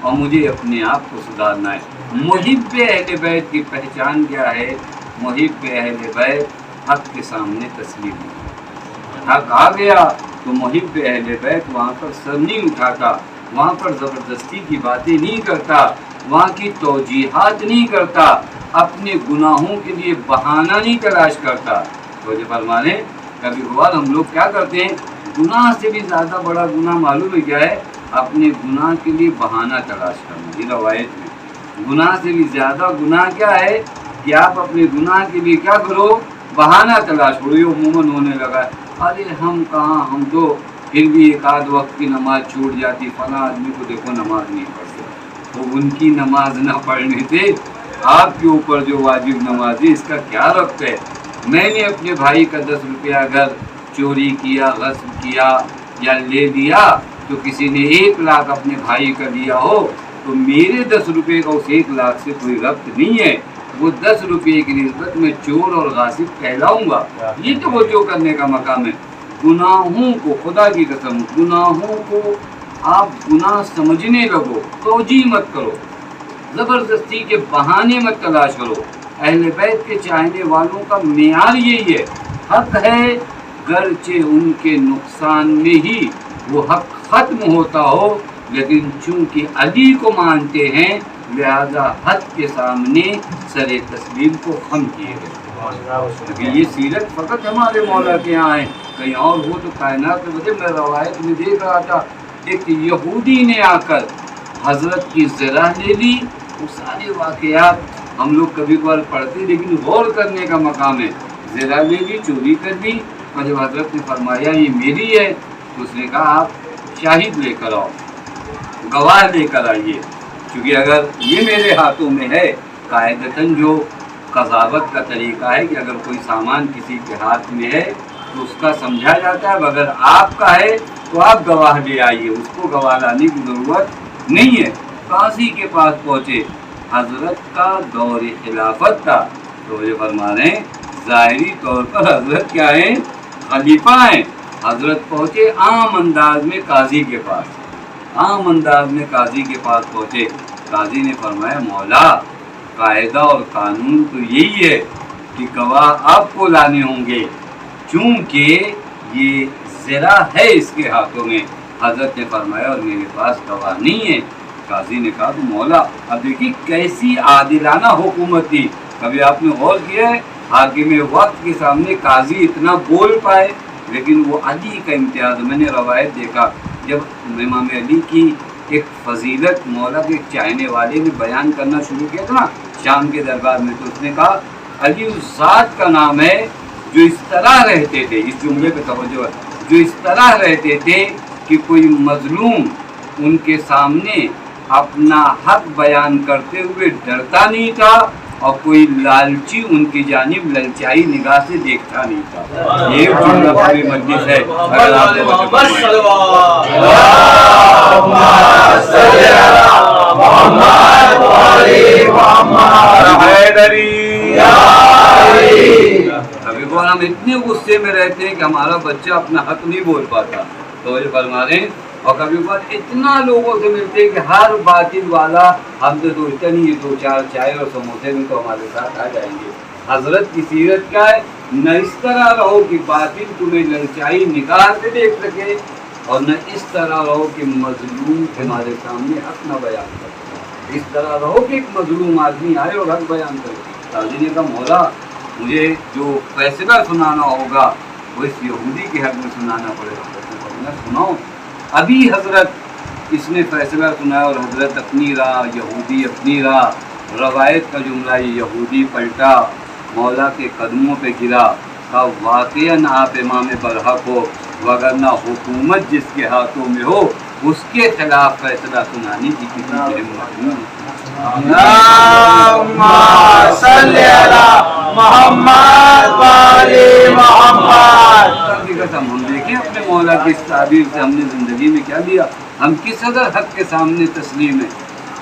اور مجھے اپنے آپ کو سدھارنا ہے۔ محب اہل بیت کی پہچان کیا ہے؟ محب اہل بیت حق کے سامنے تسلیم ہے۔ حق آ گیا تو محب اہل بیت وہاں پر سر نہیں اٹھاتا، وہاں پر زبردستی کی باتیں نہیں کرتا، وہاں کی توجیحات نہیں کرتا، اپنے گناہوں کے لیے بہانہ نہیں تلاش کرتا۔ تو یہ فرمانے کبھی کبھار ہم لوگ کیا کرتے ہیں، گناہ سے بھی زیادہ بڑا گناہ معلوم ہے کیا ہے؟ اپنے گناہ کے لیے بہانہ تلاش کرنا۔ یہ روایت میں گناہ سے بھی زیادہ گناہ کیا ہے کہ آپ اپنے گناہ کے لیے کیا کرو؟ بہانہ تلاش کرو۔ یہ عموماً ہونے لگا ہے، ارے ہم کہاں، ہم تو پھر بھی ایک آدھ وقت کی نماز چھوٹ جاتی، فلاں آدمی کو دیکھو نماز نہیں پڑھتے، تو ان کی نماز نہ پڑھنے سے آپ کے اوپر جو واجب نماز ہے اس کا کیا ربط ہے؟ میں نے اپنے بھائی کا 10 روپیہ اگر چوری کیا، غصب کیا یا لے لیا، تو کسی نے 1 لاکھ اپنے بھائی کا لیا ہو تو میرے 10 روپے کا اس 1 لاکھ سے کوئی ربط نہیں ہے۔ وہ 10 روپے کی نسبت میں چور اور غاصب کہلاؤں گا۔ یہ توجہ کرنے کا مقام ہے۔ گناہوں کو، خدا کی قسم، گناہوں کو آپ گناہ سمجھنے لگو، توجیہ مت کرو، زبردستی کے بہانے مت تلاش کرو۔ اہل بیت کے چاہنے والوں کا معیار یہی ہے، حق ہے گرچہ ان کے نقصان میں ہی وہ حق ختم ہوتا ہو، لیکن چونکہ علی کو مانتے ہیں لہذا حق کے سامنے سر تسلیم کو خم کیے گئے۔ لیکن یہ سیرت فقط ہمارے مولا کے یہاں ہے، کہیں اور ہو تو کائنات میں بدل۔ میں روایت میں دیکھ رہا تھا، ایک یہودی نے آ کر حضرت کی زرہ لے لی۔ وہ سارے واقعات ہم لوگ کبھی کبھار پڑھتے لیکن غور کرنے کا مقام ہے۔ زرہ لے لی، چوری کر لی، اور جب حضرت نے فرمایا یہ میری ہے تو اس نے کہا آپ شاہد لے کر آؤ، گواہ لے کر آئیے، کیونکہ اگر یہ میرے ہاتھوں میں ہے، قاعدتاً جو قضاوت کا طریقہ ہے کہ اگر کوئی سامان کسی کے ہاتھ میں ہے تو اس کا سمجھا جاتا ہے، اگر آپ کا ہے تو آپ گواہ لے آئیے، اس کو گواہ لانے کی ضرورت نہیں ہے۔ قاضی کے پاس پہنچے، حضرت کا دور خلافت تھا، تو یہ فرما رہے ہیں ظاہری طور پر حضرت کیا ہیں؟ خلیفہ ہیں۔ حضرت پہنچے عام انداز میں قاضی کے پاس، عام انداز میں قاضی کے پاس پہنچے۔ قاضی نے فرمایا مولا قاعدہ اور قانون تو یہی ہے کہ گواہ آپ کو لانے ہوں گے، چونکہ یہ زرہ ہے اس کے ہاتھوں میں۔ حضرت نے فرمایا اور میرے پاس گواہ نہیں ہے۔ قاضی نے کہا تو مولا اب دیکھیے کیسی عادلانہ حکومت تھی، کبھی آپ نے غور کیا ہے حاکم وقت کے سامنے قاضی اتنا بول پائے؟ لیکن وہ علی کا امتیاز، میں نے روایت دیکھا جب امام علی کی ایک فضیلت مولا کے چاہنے والے نے بیان کرنا شروع کیا تھا نا شام کے دربار میں، تو اس نے کہا علی اس ذات کا نام ہے جو اس طرح رہتے تھے، اس جملے پہ توجہ ہے، جو اس طرح رہتے تھے کہ کوئی مظلوم ان کے سامنے اپنا حق بیان کرتے ہوئے ڈرتا نہیں تھا، اور کوئی لالچی ان کی جانب للچائی نگاہ سے دیکھتا نہیں تھا۔ یہ جملہ پوری مجلس ہے، اگر آپ کبھی کبھار ہم اتنے غصے میں رہتے ہیں کہ ہمارا بچہ اپنا حق نہیں بول پاتا، تو یہ فرما رہے ہیں، اور کبھی کبھار اتنا لوگوں سے ملتے ہیں کہ ہر باطل والا ہم سے سوچتا نہیں، یہ 2-4 چائے اور سموسے میں تو ہمارے ساتھ آ جائیں گے۔ حضرت کی سیرت کیا ہے؟ نہ اس طرح رہو کہ باطل تمہیں للچائی نگاہ سے دیکھ سکے، اور نہ اس طرح رہو کہ مظلوم تمہارے سامنے حق نہ بیان کر سکے۔ اس طرح رہو کہ ایک مظلوم آدمی آئے اور حق بیان کرے۔ قاضی نے کہا مولا مجھے جو فیصلہ سنانا ہوگا وہ اس یہودی کے حق میں سنانا پڑے گا۔ سناؤ۔ ابھی حضرت اس نے فیصلہ سنایا اور حضرت اپنی راہ، یہودی اپنی راہ۔ روایت کا جملہ یہ یہودی پلٹا، مولا کے قدموں پہ گرا، کہا واقعاً آپ امام برحق ہو، وگرنہ حکومت جس کے ہاتھوں میں ہو اس کے خلاف فیصلہ سنانے کی کسی کی ہمت نہیں۔ اللہم صلی علی محمد و آل محمد۔ ہم دیکھیں اپنے مولا کی اس تعبیر سے ہم نے زندگی میں کیا لیا، ہم کس قدر حق کے سامنے تسلیم ہیں۔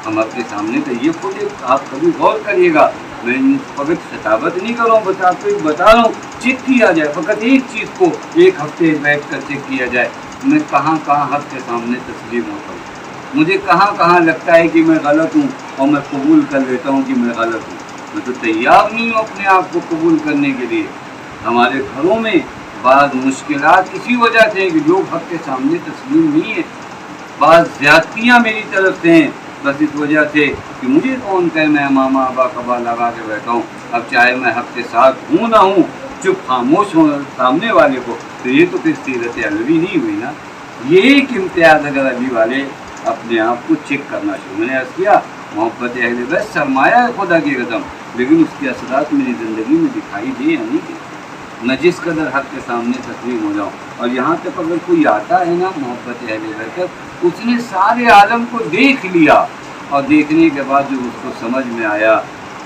ہم اپنے سامنے تو یہ خود آپ کبھی غور کریے گا، میں فقط خطابت نہیں کر رہا ہوں، بتا رہا ہوں چیک کیا جائے، فقط ایک چیز کو ایک ہفتے بیٹھ کر چیک کیا جائے، میں کہاں کہاں حق کے سامنے تسلیم ہوتا ہوں۔ مجھے کہاں کہاں لگتا ہے کہ میں غلط ہوں اور میں قبول کر لیتا ہوں کہ میں غلط ہوں. میں تو تیار نہیں ہوں اپنے آپ کو قبول کرنے کے لیے. ہمارے گھروں میں بعض مشکلات اسی وجہ سے ہیں کہ لوگ حق کے سامنے تسلیم نہیں ہیں. بعض زیادتیاں میری طرف سے ہیں بس اس وجہ سے کہ مجھے کون کہے میں ماما ابا کبا لگا کے بیٹھا ہوں. اب چاہے میں حق کے ساتھ ہوں نہ ہوں چپ خاموش ہوں سامنے والے کو, تو یہ تو پھر سیرت علوی نہیں ہوئی نا. یہ ایک امتیاز اگر علی والے اپنے آپ کو چیک کرنا شروع. میں نے عرض کیا محبت اہل بیت سرمایہ ہے خدا کی قدم, لیکن اس کے اثرات میری زندگی میں دکھائی دے یا نہیں دے. میں جس قدر حق کے سامنے تسلیم ہو جاؤں. اور یہاں تک اگر کوئی آتا ہے نا محبت اہل بیت, اس نے سارے عالم کو دیکھ لیا اور دیکھنے کے بعد جو اس کو سمجھ میں آیا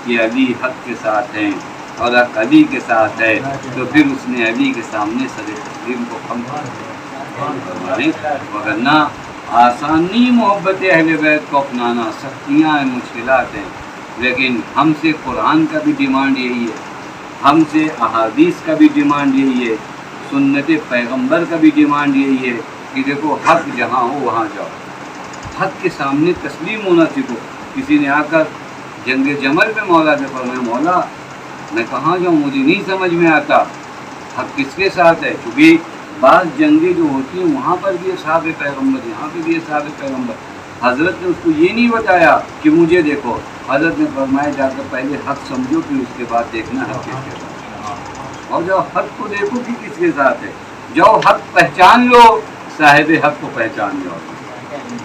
کہ علی حق کے ساتھ ہیں اور حق علی کے ساتھ ہے, تو پھر اس نے علی کے سامنے سر تسلیم کو کم کر دیا. وگرنہ آسان نہیں محبت اہل بیت کو اپنانا, سختیاں ہیں, مشکلات ہیں. لیکن ہم سے قرآن کا بھی ڈیمانڈ یہی ہے, ہم سے احادیث کا بھی ڈیمانڈ یہی ہے, سنت پیغمبر کا بھی ڈیمانڈ یہی ہے کہ دیکھو حق جہاں ہو وہاں جاؤ, حق کے سامنے تسلیم ہونا سیکھو. کسی نے آ کر جنگ جمل میں مولا سے فرمایا مولا میں کہاں جاؤں مجھے نہیں سمجھ میں آتا, حق کس کے ساتھ ہے. کیونکہ بعض جنگیں جو ہوتی ہیں وہاں پر بھی اصحاب پیغمبر, یہاں پہ بھی اصحاب پیغمبر. حضرت نے اس کو یہ نہیں بتایا کہ مجھے دیکھو, حضرت نے فرمایا جا کر پہلے حق سمجھو پھر اس کے بعد دیکھنا حق کس کے ساتھ ہے. اور جب حق کو دیکھو کہ کس کے ساتھ ہے, جو حق پہچان لو صاحب حق کو پہچان لو.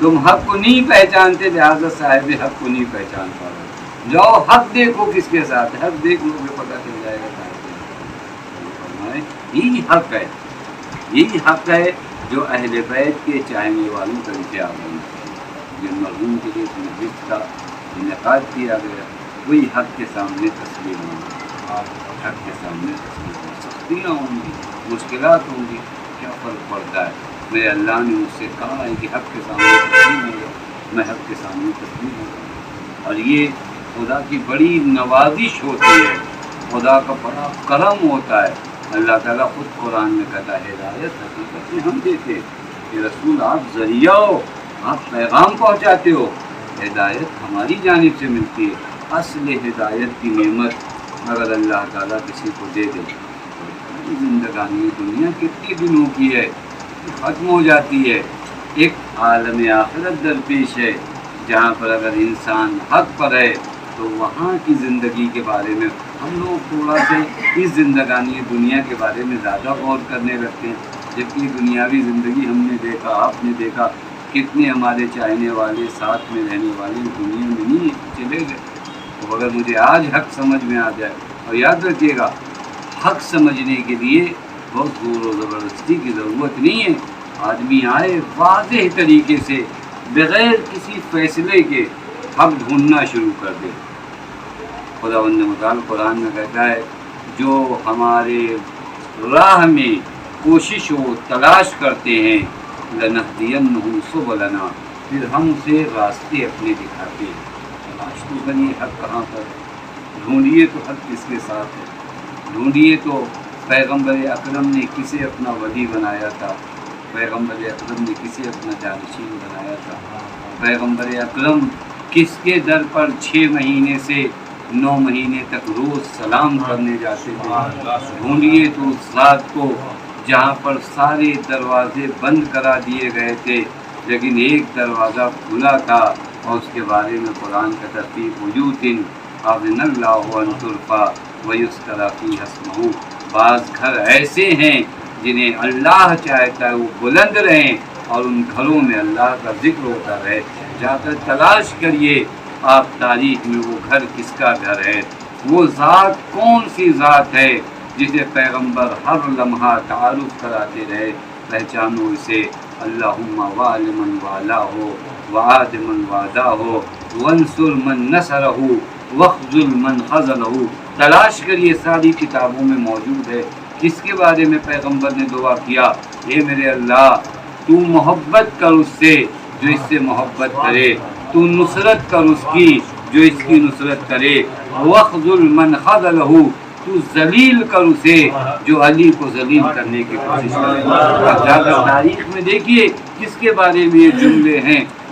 تم حق کو نہیں پہچانتے لہٰذا صاحب حق کو نہیں پہچان پا رہے. جاؤ حق دیکھو کس کے ساتھ ہے, حق دیکھ لو گے پتہ چل جائے گا. یہی حق ہے, یہی حق ہے جو اہل بیت کے چاہنے والوں کا امتیاز ہونا چاہیے. جن مرحوم کے لیے اس مجلس کا انعقاد کیا گیا وہی حق کے سامنے تسلیم ہونا, حق کے سامنے تسلیم ہونا. سختیاں ہوں گی, مشکلات ہوں گی, کیا فرق پڑتا ہے. میرے اللہ نے مجھ سے کہا ہے کہ حق کے سامنے تسلیم ہو جاؤ, میں حق کے سامنے تسلیم ہو جاؤں. اور یہ خدا کی بڑی نوازش ہوتی ہے, خدا کا بڑا کرم ہوتا ہے. اللہ تعالیٰ خود قرآن میں کہتا ہے ہدایت حقیقت میں ہم دیتے کہ رسول آپ ذریعہ ہو, آپ پیغام پہنچاتے ہو, ہدایت ہماری جانب سے ملتی ہے. اصل ہدایت کی نعمت اگر اللہ تعالیٰ کسی کو دے دے, زندگانی دنیا کتنی دنوں کی ہے ختم ہو جاتی ہے. ایک عالم آخرت درپیش ہے جہاں پر اگر انسان حق پر ہے تو وہاں کی زندگی کے بارے میں ہم لوگ تھوڑا سے اس زندگانی دنیا کے بارے میں زیادہ غور کرنے لگتے ہیں. جبکہ دنیاوی زندگی ہم نے دیکھا, آپ نے دیکھا, کتنے ہمارے چاہنے والے ساتھ میں رہنے والے دنیا میں نہیں چلے گئے. تو اگر مجھے آج حق سمجھ میں آ جائے, اور یاد رکھیے گا حق سمجھنے کے لیے بہت زور و زبردستی کی ضرورت نہیں ہے. آدمی آئے واضح طریقے سے بغیر کسی فیصلے کے حق ڈھونڈنا شروع کر دے. خداوند متعال قرآن میں کہتا ہے جو ہمارے راہ میں کوشش و تلاش کرتے ہیں لنہدینہم سبلنا, پھر ہم اسے راستے اپنے دکھاتے ہیں. تلاش تو کریے حق کہاں پر, ڈھونڈیے تو حق کس کے ساتھ ہے. ڈھونڈیے تو پیغمبر اکرم نے کسے اپنا ولی بنایا تھا, پیغمبر اکرم نے کسے اپنا جانشین بنایا تھا, پیغمبر اکرم کس کے در پر 6 مہینے سے 9 مہینے تک روز سلام کرنے جاتے تھے. ڈھونڈیے تو اس ذات کو جہاں پر سارے دروازے بند کرا دیے گئے تھے لیکن ایک دروازہ کھلا تھا, اور اس کے بارے میں قرآن کا ترتیب وجود اذن اللہ ان ترفع ویذکر فیہا اسمہ. بعض گھر ایسے ہیں جنہیں اللہ چاہتا ہے وہ بلند رہیں اور ان گھروں میں اللہ کا ذکر ہوتا رہے. جا کر تلاش کریے آپ تاریخ میں وہ گھر کس کا گھر ہے, وہ ذات کون سی ذات ہے جسے پیغمبر ہر لمحہ تعارف کراتے رہے. پہچانو اسے, اللہم وال من والا ہو وعاد من وادا ہو وانصر من نصرہ وخذل من خذلہ. تلاش کریے, ساری کتابوں میں موجود ہے. کس کے بارے میں پیغمبر نے دعا کیا, اے میرے اللہ تو محبت کر اس سے جو اس سے محبت کرے, تو نصرت کر اس کی جو اس کی نصرت کرے, وخذل من خذلہ, تو ذلیل کر اسے جو علی کو ذلیل کرنے کی کوشش کرے. اب جا کر تاریخ میں دیکھیے کس کے بارے میں یہ جملے ہیں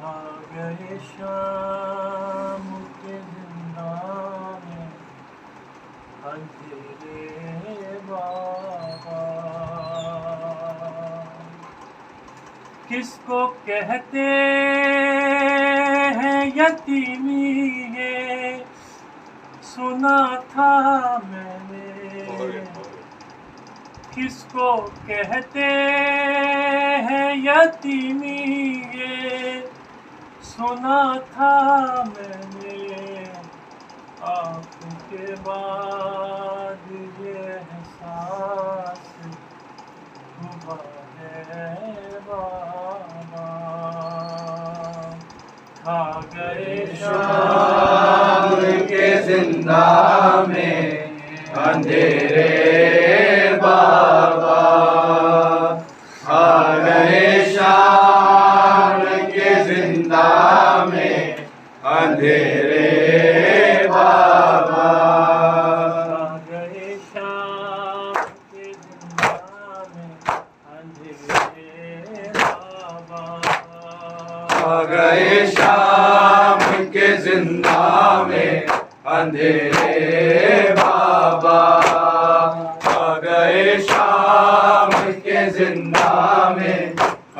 کھا گئے شام کے زندان میں اندھیرے بابا، کس کو کہتے ہیں یتیمی یہ سنا تھا میں نے، کس کو کہتے ہیں یتیمی یہ سنا تھا میں نے، آپ کے بعد یہ احساس ہوا ہے بابا، کھا گئے شام کے زندہ میں اندھیرے بابا، کھا گئے شام کے زندہ میں اندھیرے بابا، کھا گئے شام کے زندہ میں اندھیرے بابا، کھا گئے شام کے زندہ میں اندھیرے بابا، کھا گئے شام کے زندہ میں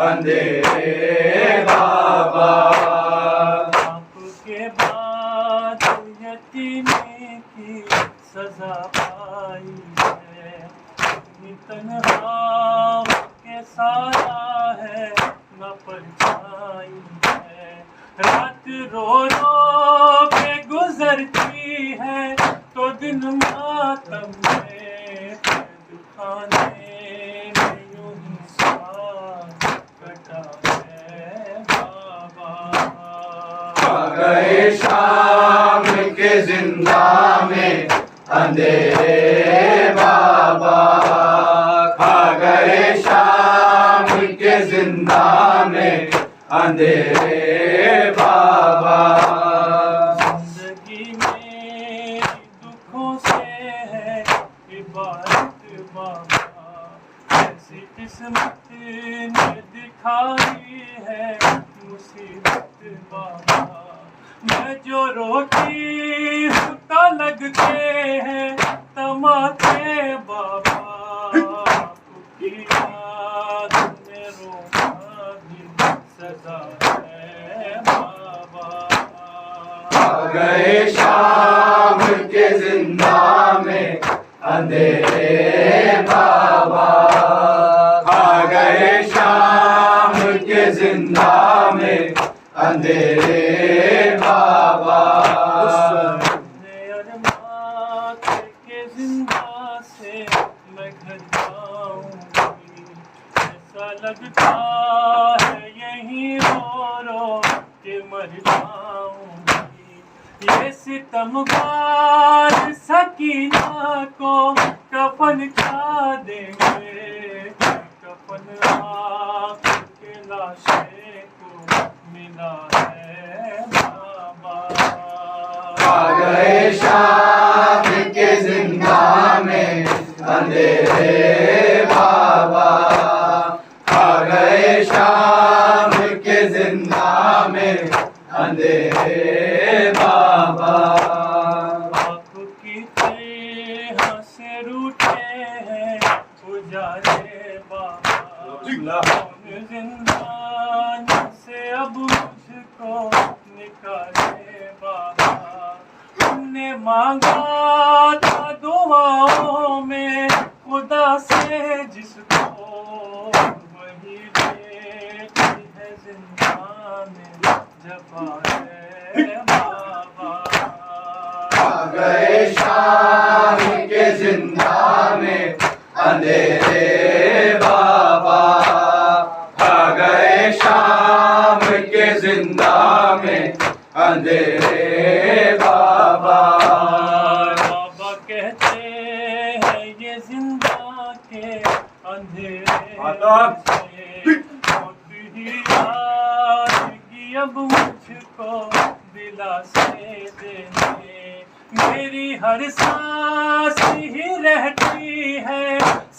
اندھیرے بابا، آپ کے بعد یتیمی کی سزا پائی ہے، اتنی تنہا کے سایہ ہے نہ پرچھائی ہے، رات رو رو کے گزرتی ہے تو دن ماتم میں قید خانے میں یوں ہی سال کٹا ہے بابا، کھا گئے شام کے زندہ میں اندھیرے بابا، کھا گئے شام کے زندہ میں اندھیرے بابا، زندگی میں دکھوں سے ہے عبارت بابا، ایسی قسمت نے دکھائی ہے مصیبت بابا، میں جو روتی ہوں تا لگتے ہیں تماچے بابا، کی یاد میں رونا بھی سزا ہے بابا، کھا گئے شام کے زندہ میں اندھیرے بابا، کھا گئے شام کے زندہ میں اندھیرے بابا، اپنے ارمان کے زندہ سے میں گھر جاؤں گی، ایسا لگتا ہے یہیں رو رو کے مر جاؤں گی، یہ ستمگار سکینہ کو کفن کیا دیں گے، کفن آپ کے لاشے کو ملا ہے بابا، کھا گئے شام کے زندہ میں اندھیرے بابا، کھا گئے شام کے زندہ میں اندھیرے بابا، آپ کی طرح سے روٹے ہیں اجالے بابا، کون زندان سے اب مجھ کو نکالے بابا، تم نے مانگا تھا دعاؤں میں خدا سے جس کو، وہی دیتی ہے زندان میں جفا ہے بابا، کھا گئے شام کے زندہ میں اندھیرے بابا، کھا گئے شام کے زندہ میں اندھیرے بابا، بابا کہتے ہیں یہ زندہ کے اندھیرے سے موت ہی آئے گی اب مجھ کو دلاسے دینے، میری ہر سانس ہی رہتی ہے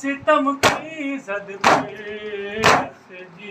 ستم کی زد پہ سے جی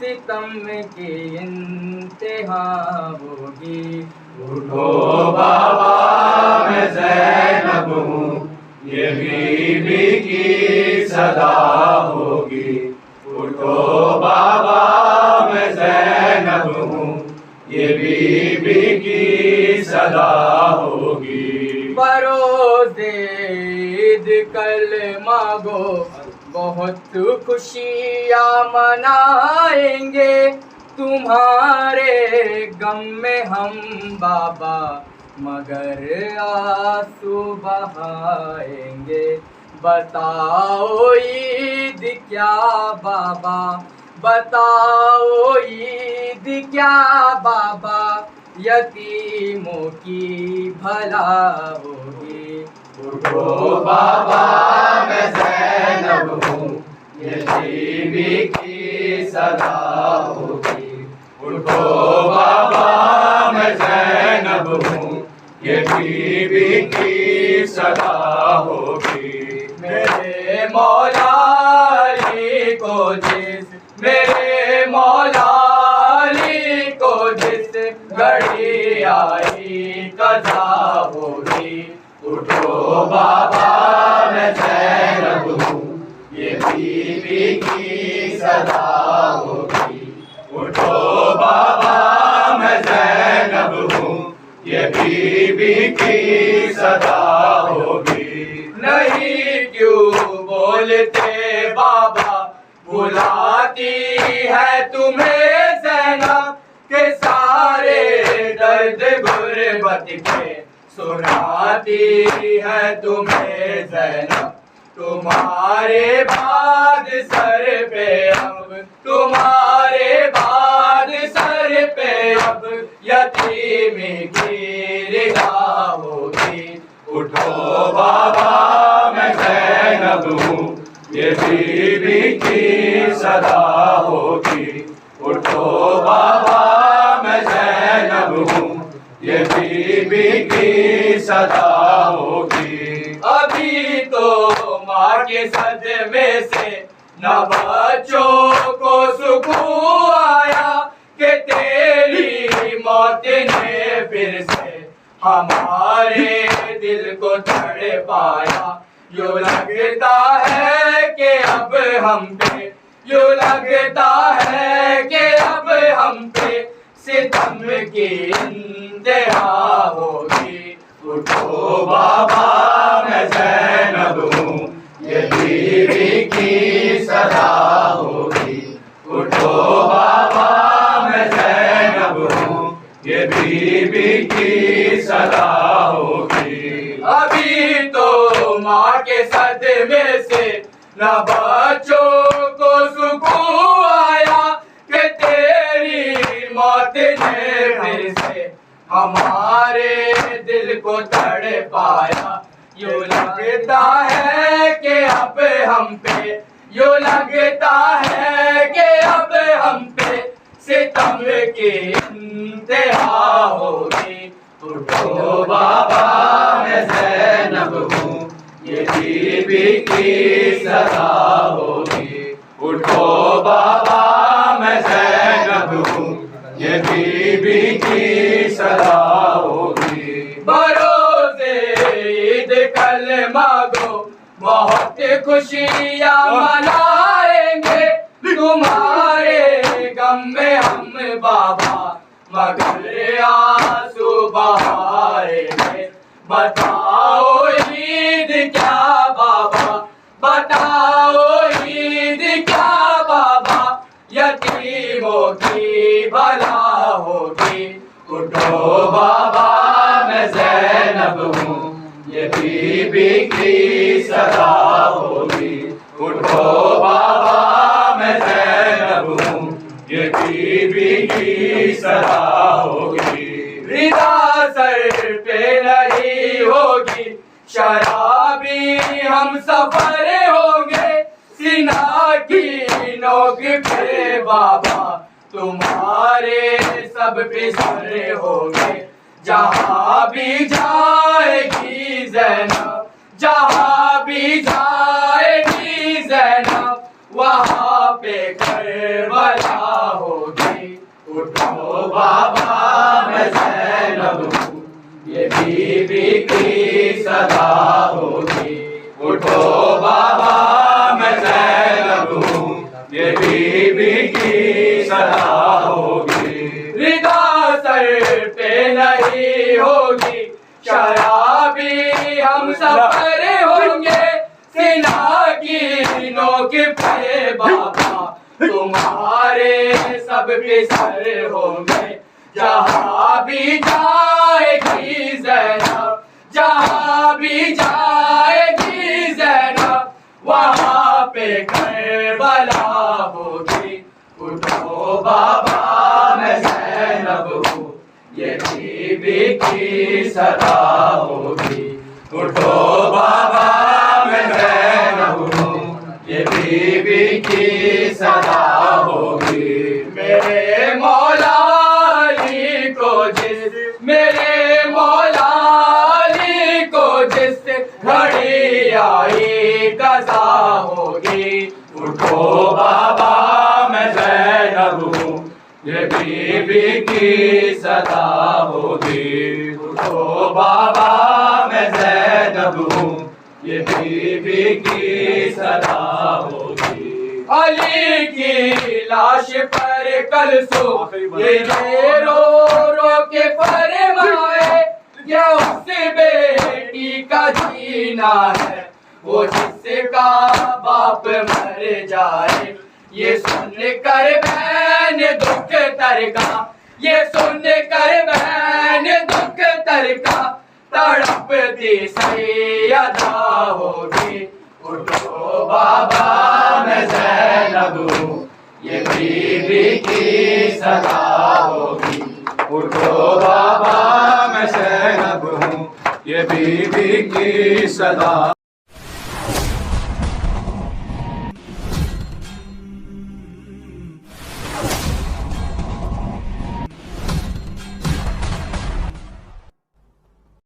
ستم کی انتہا ہوگی. اٹھو بابا میں زینب ہوں یہ بی بی کی صدا ہوگی. اٹھو بابا میں زینب ہوں یہ بی بی کی صدا ہوگی. بروز عید کلمہ گو بہت خوشیاں منائیں گے. تمہارے غم میں ہم بابا مگر آنسو بہائیں گے. بتاؤ عید کیا بابا، بتاؤ عید کیا بابا، یتیموں کی بھلا ہوگی. اٹھو بابا میں زینب ہوں یہ بی بی کی صدا ہوگی. اٹھو بابا میں زینب ہوں یہ بی بی کی صدا ہوگی. میرے مولا علی کو جس، میرے مولا علی کو جس گھڑی آئی قضا ہوگی. اٹھو بابا میں زینب ہوں یہ بی بی کی صدا ہوگی. اٹھو بابا میں زینب ہوں یہ بی بی کی صدا ہوگی. نہیں کیوں بولتے بابا، بلاتی ہے تمہیں زینب کہ سارے درد غربت کے سناتی ہے تمہیں زینب. تمہارے بعد سر پہ اب، تمہارے بعد سر پہ اب یتیمی کی ردا ہوگی. اٹھو بابا میں زینب ہوں یہ بی بی کی صدا ہوگی. اٹھو بابا میں زینب ہوں یہ بی بی کی صدا ہوگی. ابھی تو ماں کے صدمے سے نہ بچوں کو سکون آیا کہ تیری موت نے پھر سے ہمارے دل کو تڑپایا. یوں لگتا ہے کہ اب ہم پہ، یوں لگتا ہے کہ اب ہم پہ ستم کی انتہا ہوگی. اٹھو بابا میں زینب ہوں یہ بی بی کی صدا ہوگی. اٹھو بابا میں زینب ہوں یہ بی بی کی صدا ہوگی. ابھی تو ماں کے صدمے سے نہ بچوں کو سکون آیا کہ تیری موت نے پھر سے ہمارے دل کو تڑپایا. یوں لگتا ہے کہ اب ہم پہ، یوں لگتا ہے کہ اب ہم پہ ستم کی انتہا ہوگی. اٹھو بابا میں زینب ہوں یہ بی بی کی صدا ہوگی. اٹھو بابا میں زینب ہوں یہ بی بی کی صدا ہوگی. بروز عید کلمہ گو بہت خوشیاں منائیں گے. تمہارے غم میں ہم بابا مگر آنسو بہائیں گے. بتاؤ عید کیا بابا، بتاؤ عید کیا بابا، یتیموں کی بھلا ہوگی. اٹھو بابا میں زینب ہوں یہ بی بی کی صدا ہوگی. اٹھو بابا میں زینب ہوں یہ بی بی کی صدا ہوگی. رضا سر پہ نہیں ہوگی، شرابی ہم سفر ہوں گے. سینا کی نوک پہ بابا تمہارے سب پہ سر ہوں گے. جہاں بھی جائے گی زینب، جہاں بھی جائے گی زینب وہاں پہ کربلا بابا میں زینب ہوں یہ بی بی کی صدا ہوگی اٹھو بابا میں زینب ہوں یہ بی بی کی صدا ہوگی ردا سر پہ نہیں ہوگی شرابی ہم سفر ہوں گے سینا کی نوک پہ بابا تمہارے سب کے سر ہوں گے جہاں بھی جائے گی زینب جہاں بھی جائے گی زینب وہاں پہ کربلا ہوگی اٹھو بابا میں زینب ہوں یہ بی بی کی صدا ہوگی اٹھو بابا میں زینب ہوں یہ بی بی کی صدا ہوگی میرے مولا علی کو جس میرے مولا علی کو جس گھڑی آئی قضا ہوگی اٹھو بابا میں زینب ہوں یہ بی بی کی صدا ہوگی اٹھو بابا میں زینب ہوں یہ بی بی کی صدا ہوگی علی کی لاش پر کلثوم یہ رو رو کے فرمائے یہ اس بیٹی کا جینا ہے وہ جس کا باپ مر جائے یہ سن کر بہن دکھ ترکا یہ سن کر بہن دکھ ترکا تڑپتی سیدہ ہوگی اٹھو بابا میں زینب ہوں یہ بی بی کی صدا ہوگی اٹھو بابا میں زینب ہوں یہ بی بی کی صدا